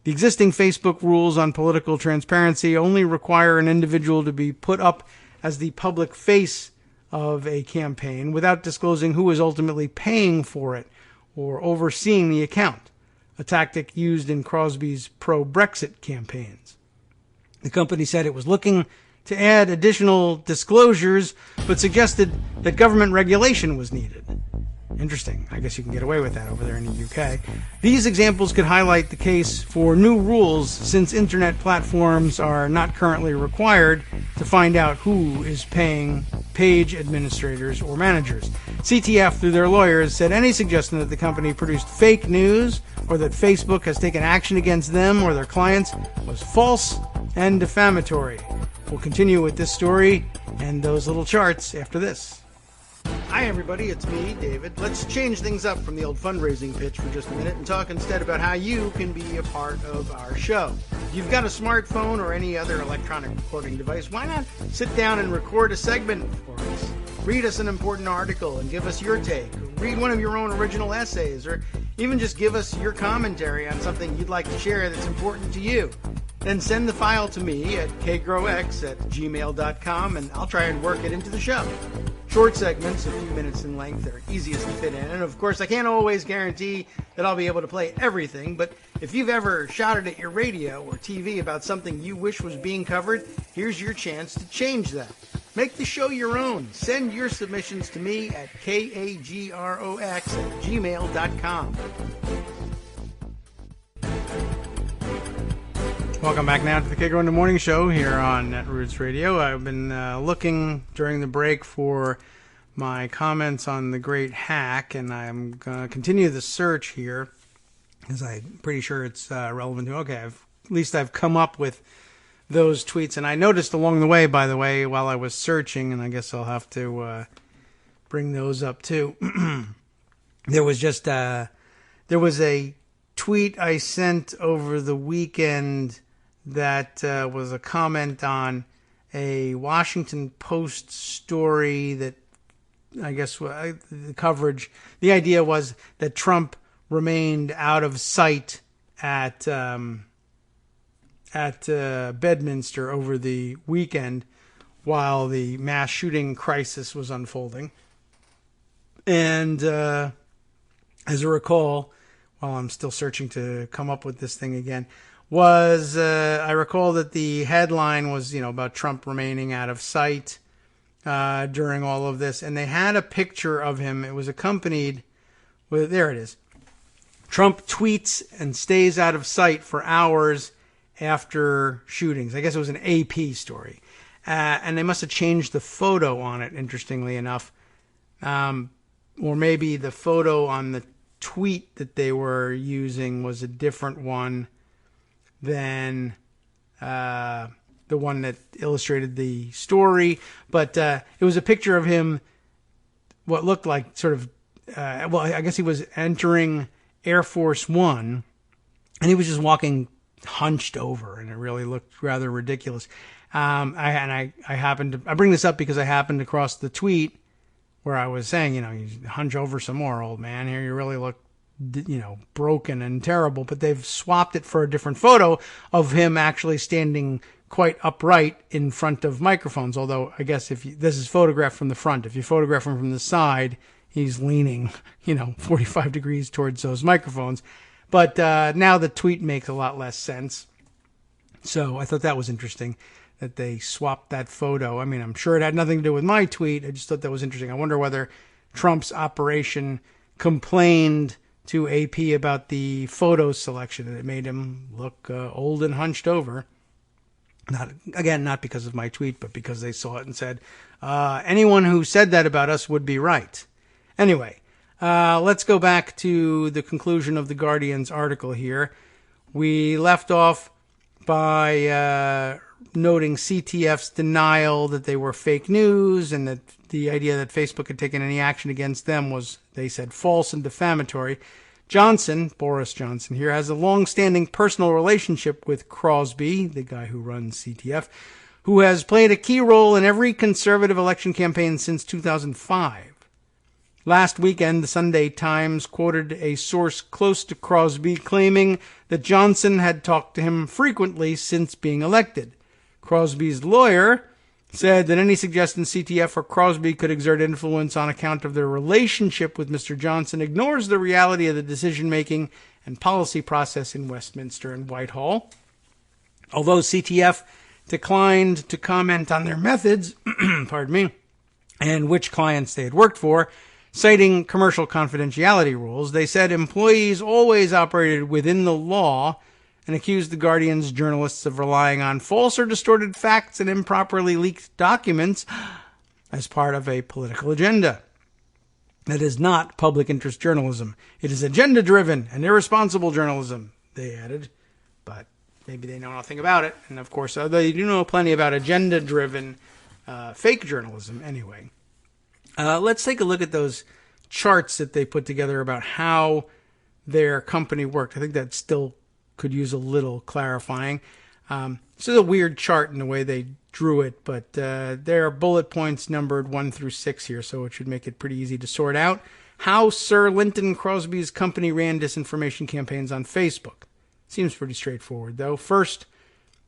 The existing Facebook rules on political transparency only require an individual to be put up as the public face of a campaign without disclosing who is ultimately paying for it or overseeing the account, a tactic used in Crosby's pro-Brexit campaigns. The company said it was looking to add additional disclosures, but suggested that government regulation was needed. Interesting. I guess you can get away with that over there in the UK. These examples could highlight the case for new rules, since internet platforms are not currently required to find out who is paying page administrators or managers. CTF, through their lawyers, said any suggestion that the company produced fake news or that Facebook has taken action against them or their clients was false and defamatory. We'll continue with this story and those little charts after this. Hi everybody, it's me, David. Let's change things up from the old fundraising pitch for just a minute and talk instead about how you can be a part of our show. If you've got a smartphone or any other electronic recording device, why not sit down and record a segment for us? Read us an important article and give us your take. Read one of your own original essays, or even just give us your commentary on something you'd like to share that's important to you. Then send the file to me at kagrox@gmail.com and I'll try and work it into the show. Short segments, a few minutes in length, are easiest to fit in. And of course, I can't always guarantee that I'll be able to play everything, but if you've ever shouted at your radio or TV about something you wish was being covered, here's your chance to change that. Make the show your own. Send your submissions to me at kagrox@gmail.com. Welcome back now to the Kagro in the Morning Show here on Netroots Radio. I've been looking during the break for my comments on the great hack, and I'm going to continue the search here because I'm pretty sure it's relevant to. Okay, at least I've come up with those tweets, and I noticed along the way, by the way, while I was searching, and I guess I'll have to bring those up too. There was a tweet I sent over the weekend that was a comment on a Washington Post story that I guess the coverage, the idea was that Trump remained out of sight at Bedminster over the weekend while the mass shooting crisis was unfolding. And as I recall, while I'm still searching to come up with this thing again, I recall that the headline was, about Trump remaining out of sight during all of this. And they had a picture of him. It was accompanied with, there it is. Trump tweets and stays out of sight for hours after shootings. I guess it was an AP story. And they must have changed the photo on it, interestingly enough. Or maybe the photo on the tweet that they were using was a different one than the one that illustrated the story. But it was a picture of him, what looked like sort of, I guess he was entering Air Force One, and he was just walking hunched over, and it really looked rather ridiculous. I bring this up because I happened across the tweet where I was saying, you hunch over some more, old man. Here you really look, broken and terrible. But they've swapped it for a different photo of him actually standing quite upright in front of microphones. Although I guess this is photographed from the front. If you photograph him from the side, he's leaning, 45 degrees towards those microphones. But now the tweet makes a lot less sense. So I thought that was interesting that they swapped that photo. I mean, I'm sure it had nothing to do with my tweet. I just thought that was interesting. I wonder whether Trump's operation complained to AP about the photo selection, and it made him look old and hunched over. Not because of my tweet, but because they saw it and said, anyone who said that about us would be right. Anyway, let's go back to the conclusion of the Guardian's article here. We left off by noting CTF's denial that they were fake news and that the idea that Facebook had taken any action against them was, they said, false and defamatory. Boris Johnson here, has a long-standing personal relationship with Crosby, the guy who runs CTF, who has played a key role in every conservative election campaign since 2005. Last weekend, the Sunday Times quoted a source close to Crosby claiming that Johnson had talked to him frequently since being elected. Crosby's lawyer said that any suggestion CTF or Crosby could exert influence on account of their relationship with Mr. Johnson ignores the reality of the decision-making and policy process in Westminster and Whitehall. Although CTF declined to comment on their methods, pardon me, and which clients they had worked for, citing commercial confidentiality rules. They said employees always operated within the law and accused the Guardian's journalists of relying on false or distorted facts and improperly leaked documents as part of a political agenda. That is not public interest journalism. It is agenda-driven and irresponsible journalism, they added. But maybe they know nothing about it. And, of course, they do know plenty about agenda-driven fake journalism anyway. Let's take a look at those charts that they put together about how their company worked. I think that still could use a little clarifying. This is a weird chart in the way they drew it, but there are bullet points numbered 1 through 6 here, so it should make it pretty easy to sort out. How Sir Linton Crosby's company ran disinformation campaigns on Facebook. Seems pretty straightforward, though. First,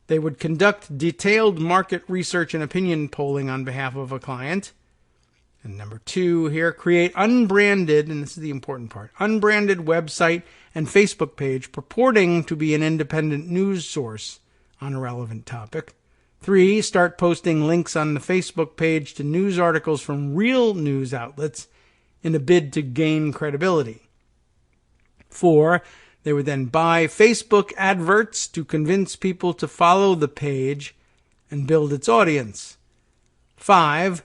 they would conduct detailed market research and opinion polling on behalf of a client. And number 2 here, create unbranded, and this is the important part, unbranded website and Facebook page purporting to be an independent news source on a relevant topic. 3, start posting links on the Facebook page to news articles from real news outlets in a bid to gain credibility. 4, they would then buy Facebook adverts to convince people to follow the page and build its audience. 5,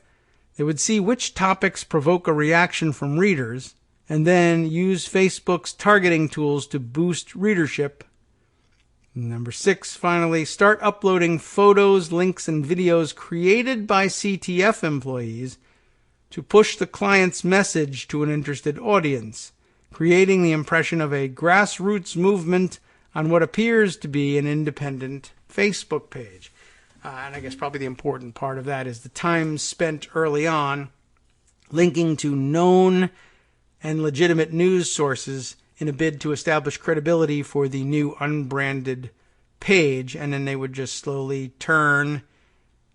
they would see which topics provoke a reaction from readers and then use Facebook's targeting tools to boost readership. Number 6, finally, start uploading photos, links, and videos created by CTF employees to push the client's message to an interested audience, creating the impression of a grassroots movement on what appears to be an independent Facebook page. And I guess probably the important part of that is the time spent early on linking to known and legitimate news sources in a bid to establish credibility for the new unbranded page, and then they would just slowly turn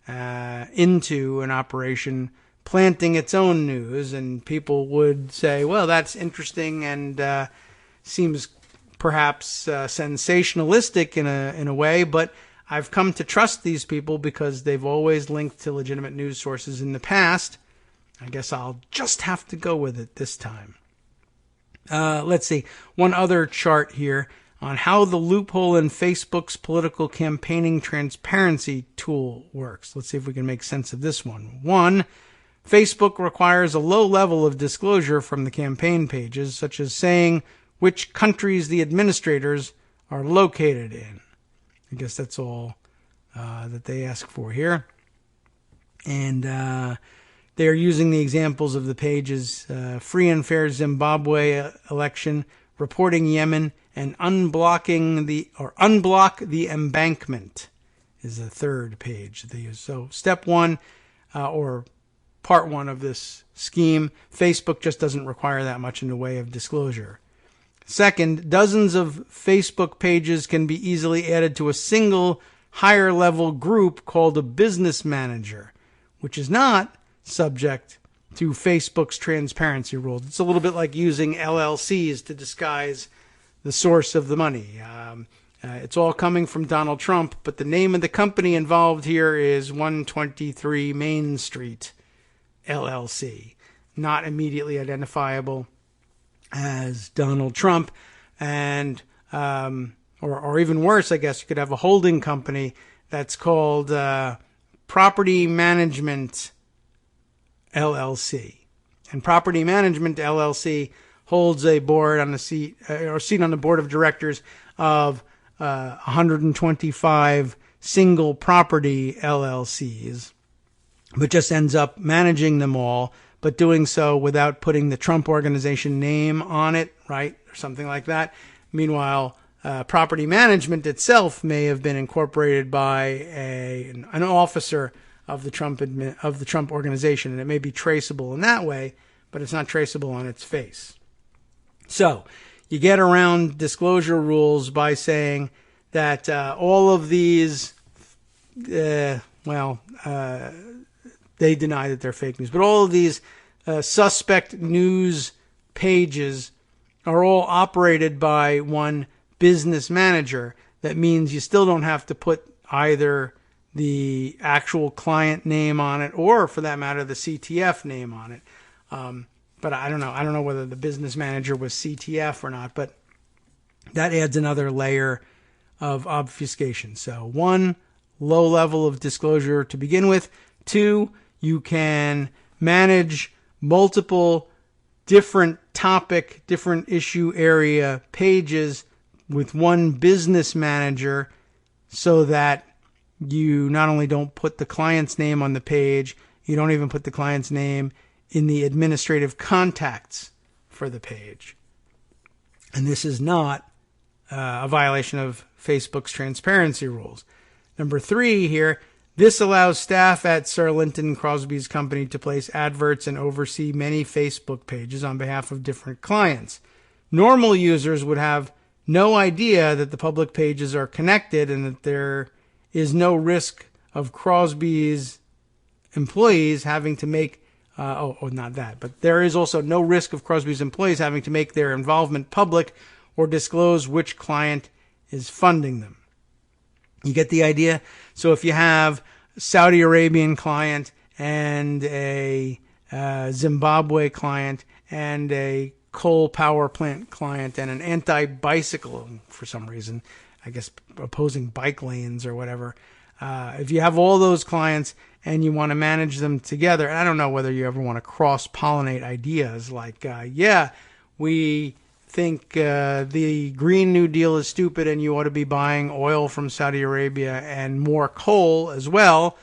into an operation planting its own news, and people would say, well, that's interesting and seems perhaps sensationalistic in a way, but I've come to trust these people because they've always linked to legitimate news sources in the past. I guess I'll just have to go with it this time. Let's see. One other chart here on how the loophole in Facebook's political campaigning transparency tool works. Let's see if we can make sense of this one. 1, Facebook requires a low level of disclosure from the campaign pages, such as saying which countries the administrators are located in. I guess that's all that they ask for here. And they are using the examples of the pages Free and Fair Zimbabwe election, Reporting Yemen, and Unblock the Embankment is the third page that they use. So step 1, or part 1 of this scheme, Facebook just doesn't require that much in the way of disclosure. Second, dozens of Facebook pages can be easily added to a single higher level group called a business manager, which is not subject to Facebook's transparency rules. It's a little bit like using LLCs to disguise the source of the money. It's all coming from Donald Trump, but the name of the company involved here is 123 Main Street LLC, not immediately identifiable as Donald Trump. And or even worse, I guess you could have a holding company that's called Property Management LLC. And Property Management LLC holds a board on the seat on the board of directors of 125 single property LLCs, but just ends up managing them all, but doing so without putting the Trump Organization name on it, right, or something like that. Meanwhile, property management itself may have been incorporated by an officer of the Trump Organization, and it may be traceable in that way, but it's not traceable on its face. So you get around disclosure rules by saying that all of these, they deny that they're fake news, but all of these suspect news pages are all operated by one business manager. That means you still don't have to put either the actual client name on it, or for that matter, the CTF name on it. But I don't know. I don't know whether the business manager was CTF or not, but that adds another layer of obfuscation. So 1, low level of disclosure to begin with. 2, you can manage multiple different topic, different issue area pages with one business manager, so that you not only don't put the client's name on the page, you don't even put the client's name in the administrative contacts for the page. And this is not a violation of Facebook's transparency rules. Number 3 here, this allows staff at Sir Linton Crosby's company to place adverts and oversee many Facebook pages on behalf of different clients. Normal users would have no idea that the public pages are connected and that there is no risk of Crosby's employees having to make not that, but there is also no risk of Crosby's employees having to make their involvement public or disclose which client is funding them. You get the idea? So if you have a Saudi Arabian client and a Zimbabwe client and a coal power plant client and an anti-bicycle, for some reason, I guess opposing bike lanes or whatever, if you have all those clients and you want to manage them together, and I don't know whether you ever want to cross-pollinate ideas like, we think the Green New Deal is stupid and you ought to be buying oil from Saudi Arabia and more coal as well,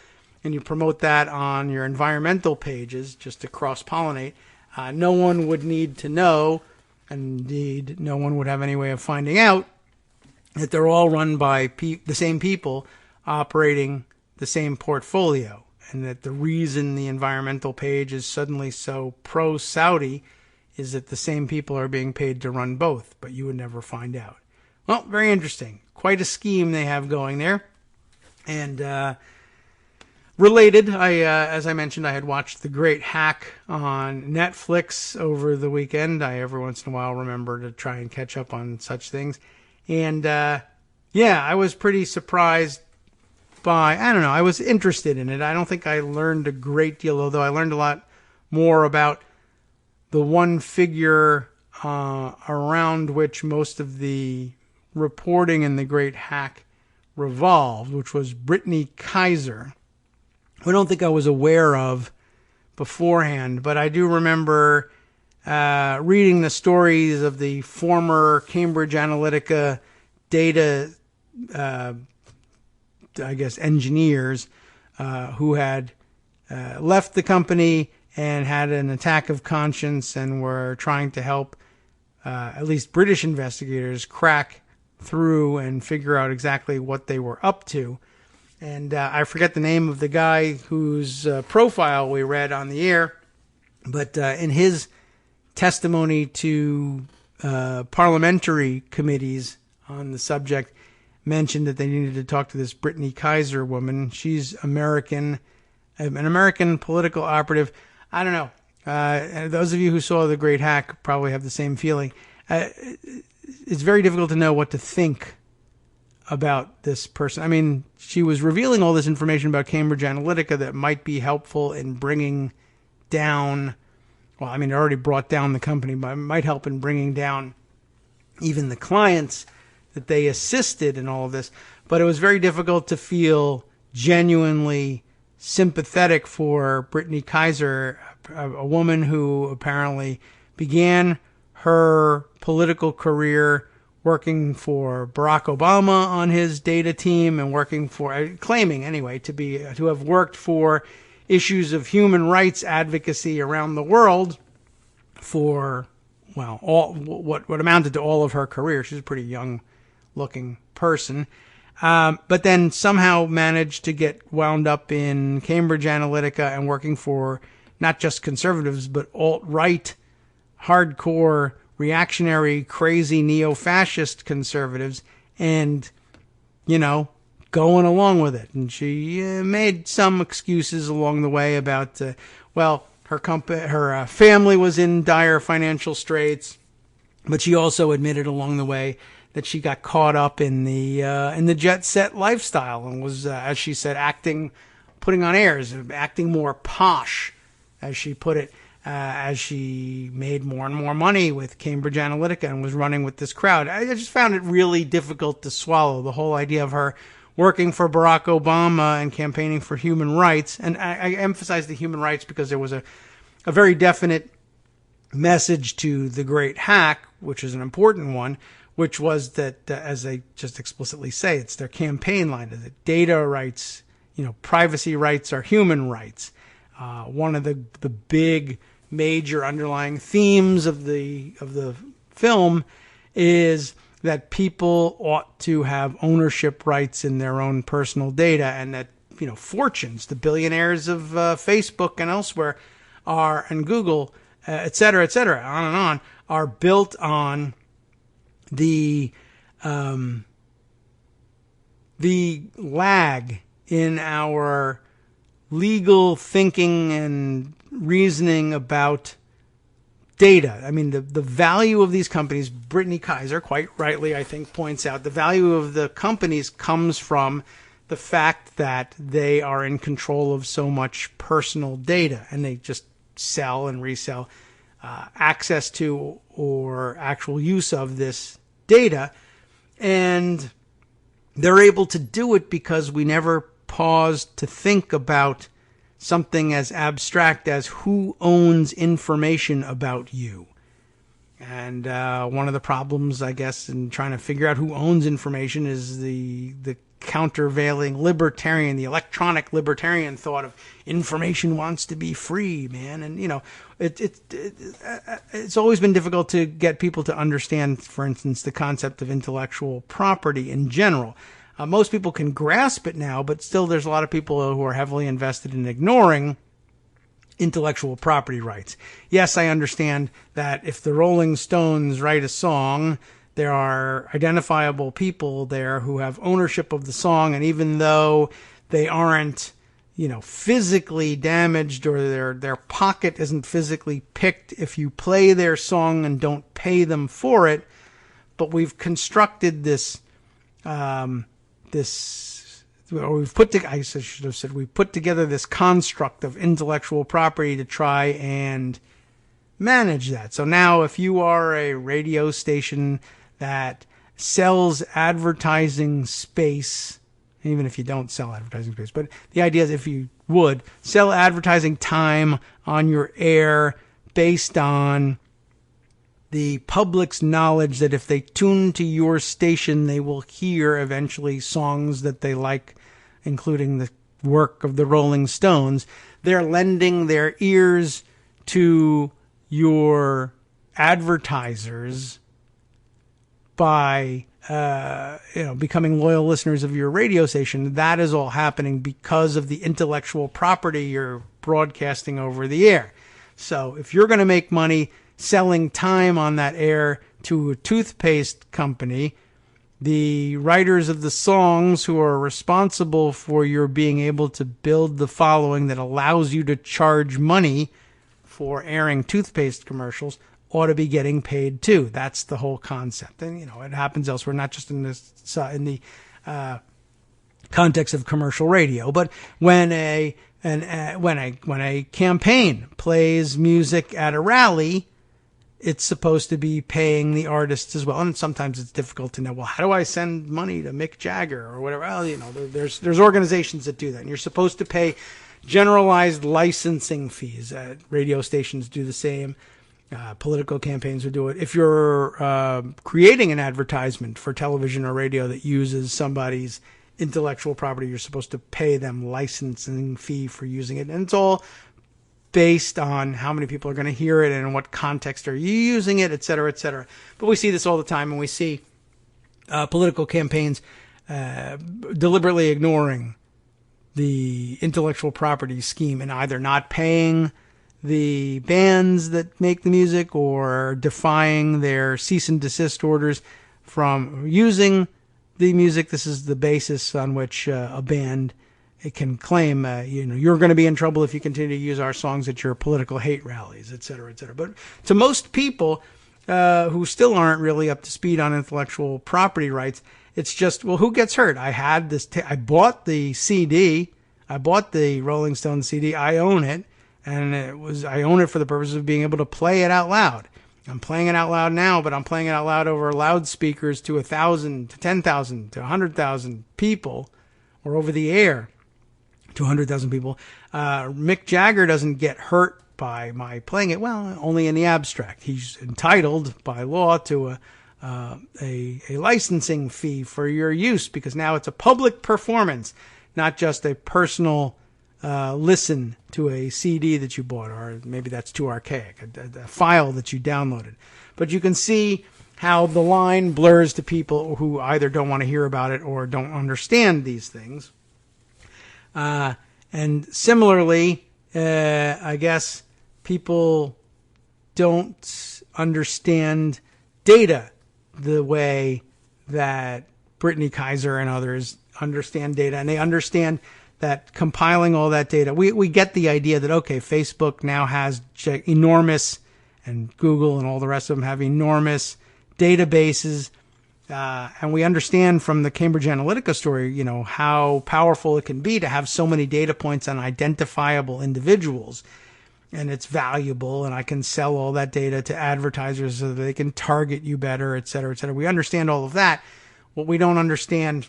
and you promote that on your environmental pages just to cross-pollinate, no one would need to know, and indeed no one would have any way of finding out, that they're all run by the same people operating the same portfolio, and that the reason the environmental page is suddenly so pro-Saudi is that the same people are being paid to run both, but you would never find out. Well, very interesting. Quite a scheme they have going there. And related, as I mentioned, I had watched The Great Hack on Netflix over the weekend. I every once in a while remember to try and catch up on such things. And I was pretty surprised by, I was interested in it. I don't think I learned a great deal, although I learned a lot more about the one figure around which most of the reporting in The Great Hack revolved, which was Brittany Kaiser, who I don't think I was aware of beforehand, but I do remember reading the stories of the former Cambridge Analytica data, engineers who had left the company and had an attack of conscience and were trying to help at least British investigators crack through and figure out exactly what they were up to. And I forget the name of the guy whose profile we read on the air, but in his testimony to parliamentary committees on the subject, mentioned that they needed to talk to this Brittany Kaiser woman. She's American, an American political operative. I don't know. And those of you who saw The Great Hack probably have the same feeling. It's very difficult to know what to think about this person. I mean, she was revealing all this information about Cambridge Analytica that might be helpful in bringing down, it already brought down the company, but it might help in bringing down even the clients that they assisted in all of this. But it was very difficult to feel genuinely sympathetic for Brittany Kaiser, a woman who apparently began her political career working for Barack Obama on his data team and claiming anyway to have worked for issues of human rights advocacy around the world for all what amounted to all of her career. She's a pretty young looking person, but then somehow managed to get wound up in Cambridge Analytica and working for not just conservatives, but alt-right, hardcore, reactionary, crazy, neo-fascist conservatives, and, going along with it. And she made some excuses along the way about, her family was in dire financial straits, but she also admitted along the way that she got caught up in the jet set lifestyle and was, as she said, putting on airs, acting more posh, as she put it, as she made more and more money with Cambridge Analytica and was running with this crowd. I just found it really difficult to swallow, the whole idea of her working for Barack Obama and campaigning for human rights. And I emphasize the human rights because there was a very definite message to the great hack, which is an important one, which was that, as they just explicitly say, it's their campaign line, that data rights, privacy rights are human rights. One of the big major underlying themes of the film is that people ought to have ownership rights in their own personal data, and that fortunes, the billionaires of Facebook and elsewhere and Google, et cetera, on and on, are built on the lag in our legal thinking and reasoning about data. I mean, the value of these companies, Brittany Kaiser quite rightly, I think, points out, the value of the companies comes from the fact that they are in control of so much personal data, and they just sell and resell access to or actual use of this data. And they're able to do it because we never paused to think about something as abstract as who owns information about you. And one of the problems, I guess, in trying to figure out who owns information is the countervailing libertarian, the electronic libertarian thought of information wants to be free, man. And, it's always been difficult to get people to understand, for instance, the concept of intellectual property in general. Most people can grasp it now, but still there's a lot of people who are heavily invested in ignoring intellectual property rights. Yes, I understand that if the Rolling Stones write a song, there are identifiable people there who have ownership of the song, and even though they aren't, physically damaged, or their pocket isn't physically picked if you play their song and don't pay them for it, but we've constructed we've put together this construct of intellectual property to try and manage that. So now if you are a radio station that sells advertising space, even if you don't sell advertising space, but the idea is if you would sell advertising time on your air based on the public's knowledge that if they tune to your station, they will hear eventually songs that they like, including the work of the Rolling Stones. They're lending their ears to your advertisers by, becoming loyal listeners of your radio station. That is all happening because of the intellectual property you're broadcasting over the air. So if you're going to make money selling time on that air to a toothpaste company, the writers of the songs who are responsible for your being able to build the following that allows you to charge money for airing toothpaste commercials ought to be getting paid too. That's the whole concept. And, it happens elsewhere, not just in the context of commercial radio, but when a campaign plays music at a rally, it's supposed to be paying the artists as well. And sometimes it's difficult to know, well, how do I send money to Mick Jagger or whatever? Well, there's organizations that do that. And you're supposed to pay generalized licensing fees. Radio stations do the same. Political campaigns would do it. If you're creating an advertisement for television or radio that uses somebody's intellectual property, you're supposed to pay them licensing fee for using it. And it's all based on how many people are going to hear it and in what context are you using it, et cetera, et cetera. But we see this all the time, and we see political campaigns deliberately ignoring the intellectual property scheme and either not paying the bands that make the music or defying their cease and desist orders from using the music. This is the basis on which a band can claim, you're going to be in trouble if you continue to use our songs at your political hate rallies, et cetera, et cetera. But to most people, who still aren't really up to speed on intellectual property rights. It's just, well, who gets hurt? I had this, I bought the CD. I bought the Rolling Stone CD. I own it. And I own it for the purpose of being able to play it out loud. I'm playing it out loud now, but I'm playing it out loud over loudspeakers to 1,000, to 10,000, to 100,000 people, or over the air to 100,000 people. Mick Jagger doesn't get hurt by my playing it. Well, only in the abstract. He's entitled by law to a licensing fee for your use, because now it's a public performance, not just a personal listen to a CD that you bought, or maybe that's too archaic, a file that you downloaded. But you can see how the line blurs to people who either don't want to hear about it or don't understand these things. And similarly, I guess people don't understand data the way that Brittany Kaiser and others understand data, and they understand that compiling all that data, we get the idea that, okay, Facebook now has enormous, and Google and all the rest of them have enormous databases, and we understand from the Cambridge Analytica story, you know, how powerful it can be to have so many data points on identifiable individuals, and it's valuable, and I can sell all that data to advertisers so that they can target you better, et cetera, et cetera. We understand all of that. What we don't understand,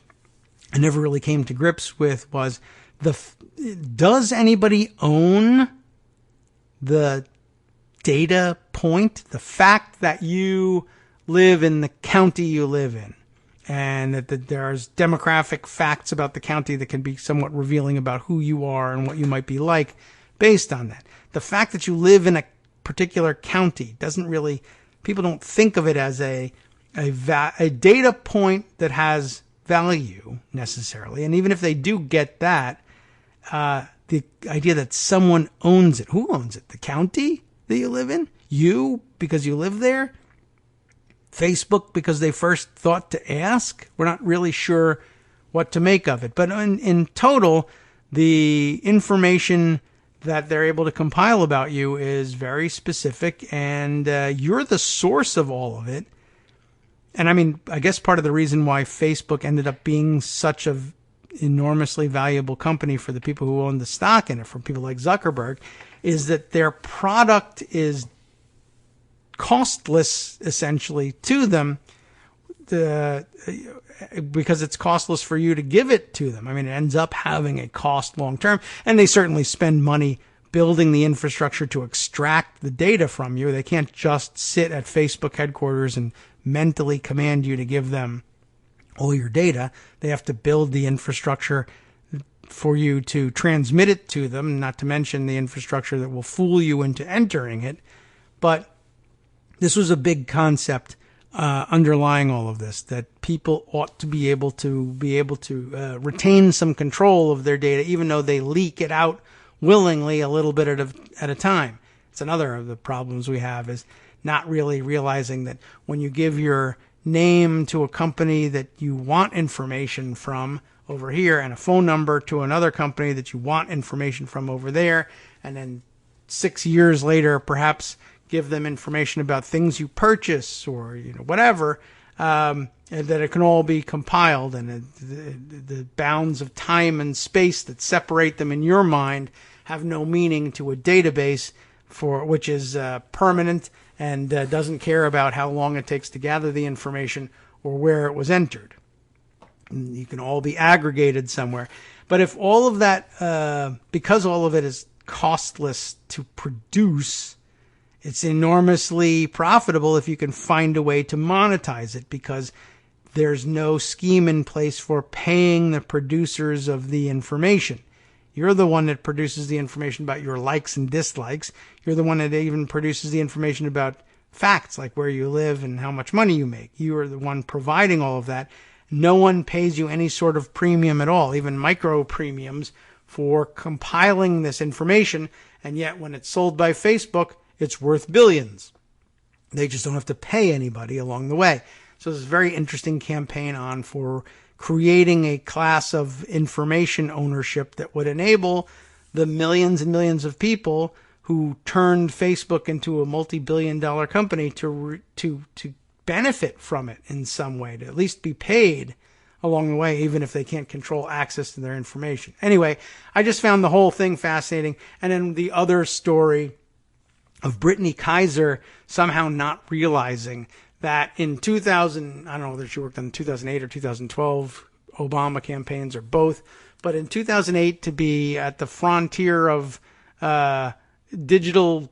I never really came to grips with, was does anybody own the data point? The fact that you live in the county you live in, and that there's demographic facts about the county that can be somewhat revealing about who you are and what you might be like based on that. The fact that you live in a particular county doesn't really, people don't think of it as a data point that has value necessarily. And even if they do get that, the idea that someone owns it. Who owns it? The county that you live in? You, because you live there? Facebook, because they first thought to ask? We're not really sure what to make of it. But in total, the information that they're able to compile about you is very specific, and you're the source of all of it. And I mean, I guess part of the reason why Facebook ended up being such a enormously valuable company for the people who own the stock in it, for people like Zuckerberg, is that their product is costless essentially to them, because it's costless for you to give it to them. I mean, it ends up having a cost long term, and they certainly spend money building the infrastructure to extract the data from you. They can't just sit at Facebook headquarters and mentally command you to give them all your data. They have to build the infrastructure for you to transmit it to them, not to mention the infrastructure that will fool you into entering it. But this was a big concept underlying all of this, that people ought to be able to retain some control of their data, even though they leak it out willingly a little bit at a time. It's another of the problems we have, is not really realizing that when you give your name to a company that you want information from over here, and a phone number to another company that you want information from over there, and then 6 years later perhaps give them information about things you purchase, or whatever, and that it can all be compiled, and the bounds of time and space that separate them in your mind have no meaning to a database which is permanent and doesn't care about how long it takes to gather the information or where it was entered. And you can all be aggregated somewhere. But if all of that, because all of it is costless to produce, it's enormously profitable if you can find a way to monetize it, because there's no scheme in place for paying the producers of the information. You're the one that produces the information about your likes and dislikes. You're the one that even produces the information about facts, like where you live and how much money you make. You are the one providing all of that. No one pays you any sort of premium at all, even micro premiums, for compiling this information. And yet when it's sold by Facebook, it's worth billions. They just don't have to pay anybody along the way. So there's a very interesting campaign on for creating a class of information ownership that would enable the millions and millions of people who turned Facebook into a multi-billion-dollar company to benefit from it in some way, to at least be paid along the way, even if they can't control access to their information. Anyway, I just found the whole thing fascinating. And then the other story of Brittany Kaiser somehow not realizing that in 2000, I don't know whether she worked on 2008 or 2012 Obama campaigns or both, but in 2008 to be at the frontier of digital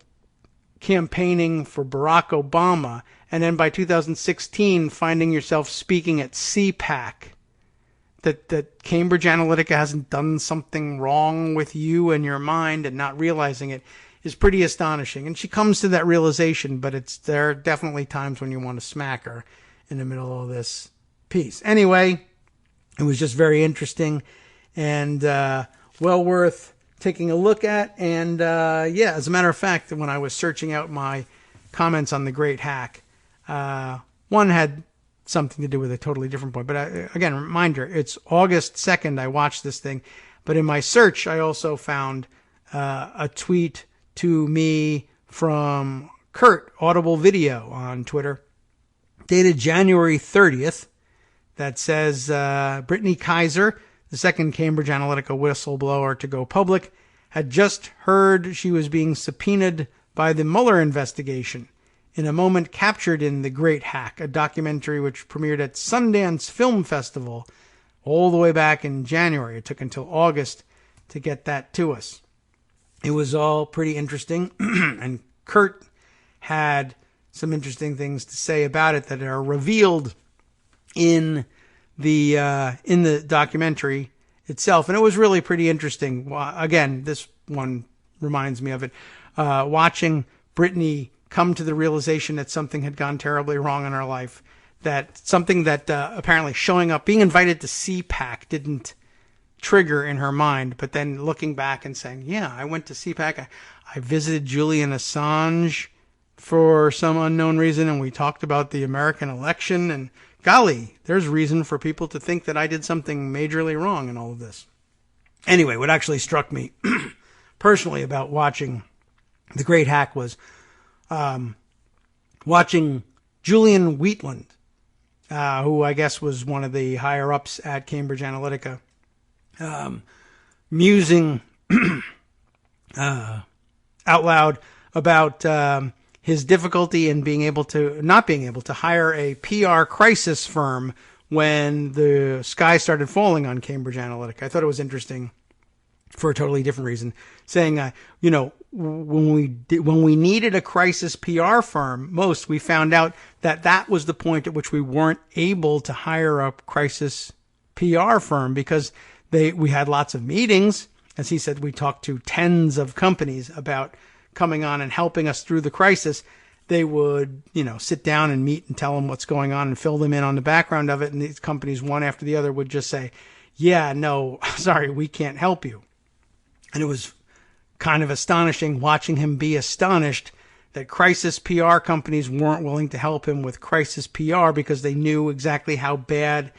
campaigning for Barack Obama, and then by 2016 finding yourself speaking at CPAC, that Cambridge Analytica hasn't done something wrong with you and your mind and not realizing it is pretty astonishing. And she comes to that realization, but there are definitely times when you want to smack her in the middle of this piece. Anyway, it was just very interesting and well worth taking a look at. And yeah, as a matter of fact, when I was searching out my comments on the Great Hack, one had something to do with a totally different point. But again, reminder, it's August 2nd I watched this thing. But in my search, I also found a tweet to me from Kurt, Audible Video on Twitter, dated January 30th, that says Brittany Kaiser, the second Cambridge Analytica whistleblower to go public, had just heard she was being subpoenaed by the Mueller investigation in a moment captured in The Great Hack, a documentary which premiered at Sundance Film Festival all the way back in January. It took until August to get that to us. It was all pretty interesting, and Kurt had some interesting things to say about it that are revealed in the documentary itself, and it was really pretty interesting. Again, this one reminds me of it. Watching Brittany come to the realization that something had gone terribly wrong in her life, that something that apparently showing up, being invited to CPAC didn't trigger in her mind, but then looking back and saying, yeah, I went to CPAC, I visited Julian Assange for some unknown reason, and we talked about the American election, and golly, there's reason for people to think that I did something majorly wrong in all of this. Anyway, what actually struck me personally about watching The Great Hack was watching Julian Wheatland, who I guess was one of the higher-ups at Cambridge Analytica, musing out loud about his difficulty in not being able to hire a PR crisis firm when the sky started falling on Cambridge Analytica. I thought it was interesting for a totally different reason, saying, when we needed a crisis PR firm, we found out that was the point at which we weren't able to hire a crisis PR firm because we had lots of meetings. As he said, we talked to tens of companies about coming on and helping us through the crisis. They would, sit down and meet and tell them what's going on and fill them in on the background of it. And these companies, one after the other, would just say, yeah, no, sorry, we can't help you. And it was kind of astonishing watching him be astonished that crisis PR companies weren't willing to help him with crisis PR because they knew exactly how bad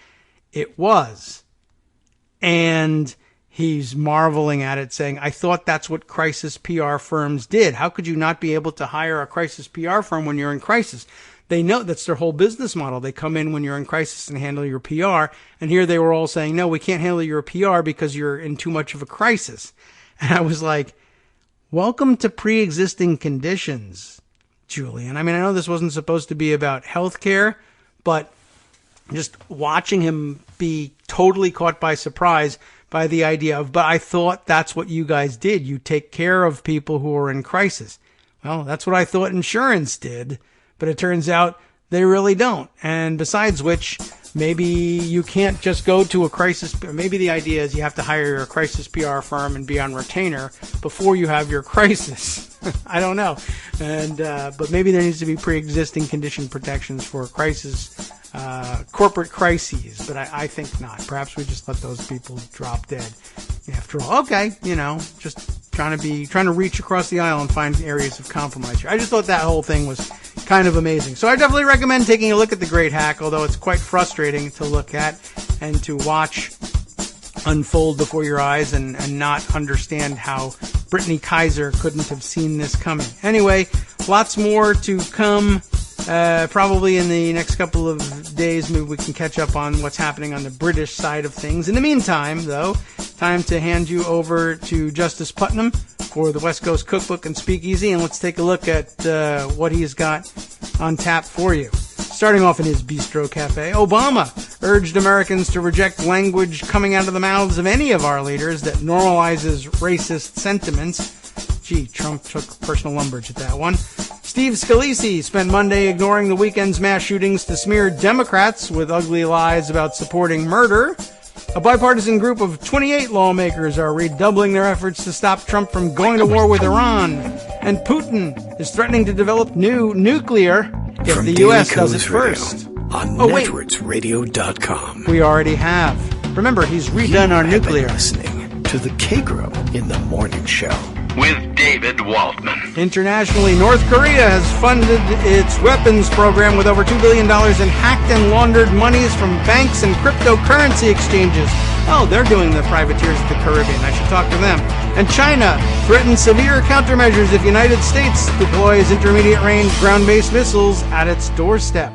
it was. And he's marveling at it, saying, I thought that's what crisis PR firms did. How could you not be able to hire a crisis PR firm when you're in crisis? They know that's their whole business model. They come in when you're in crisis and handle your PR. And here they were all saying, no, we can't handle your PR because you're in too much of a crisis. And I was like, welcome to pre-existing conditions, Julian. I mean, I know this wasn't supposed to be about healthcare, but just watching him be totally caught by surprise by the idea of, but I thought that's what you guys did. You take care of people who are in crisis. Well, that's what I thought insurance did, but it turns out they really don't. And besides which, maybe you can't just go to a crisis. Maybe the idea is you have to hire a crisis PR firm and be on retainer before you have your crisis. I don't know. And, but maybe there needs to be pre-existing condition protections for crisis, corporate crises, but I think not. Perhaps we just let those people drop dead. After all, okay, just trying to reach across the aisle and find areas of compromise here. I just thought that whole thing was kind of amazing. So I definitely recommend taking a look at The Great Hack, although it's quite frustrating to look at and to watch unfold before your eyes and not understand how Brittany Kaiser couldn't have seen this coming. Anyway, lots more to come. Probably in the next couple of days, maybe we can catch up on what's happening on the British side of things. In the meantime, though, time to hand you over to Justice Putnam for the West Coast Cookbook and Speakeasy, and let's take a look at what he's got on tap for you. Starting off in his Bistro Cafe, Obama urged Americans to reject language coming out of the mouths of any of our leaders that normalizes racist sentiments. Gee, Trump took personal umbrage at that one. Steve Scalise spent Monday ignoring the weekend's mass shootings to smear Democrats with ugly lies about supporting murder. A bipartisan group of 28 lawmakers are redoubling their efforts to stop Trump from going to war with Iran. And Putin is threatening to develop new nuclear if From the U.S. does it Radio first. On NetworksRadio.com. We already have. Remember, he's redone our nuclear. Listening to the Kagro in the Morning Show. With David Waldman. Internationally, North Korea has funded its weapons program with over $2 billion in hacked and laundered monies from banks and cryptocurrency exchanges. Oh, they're doing the privateers of the Caribbean. I should talk to them. And China threatens severe countermeasures if United States deploys intermediate-range ground-based missiles at its doorstep.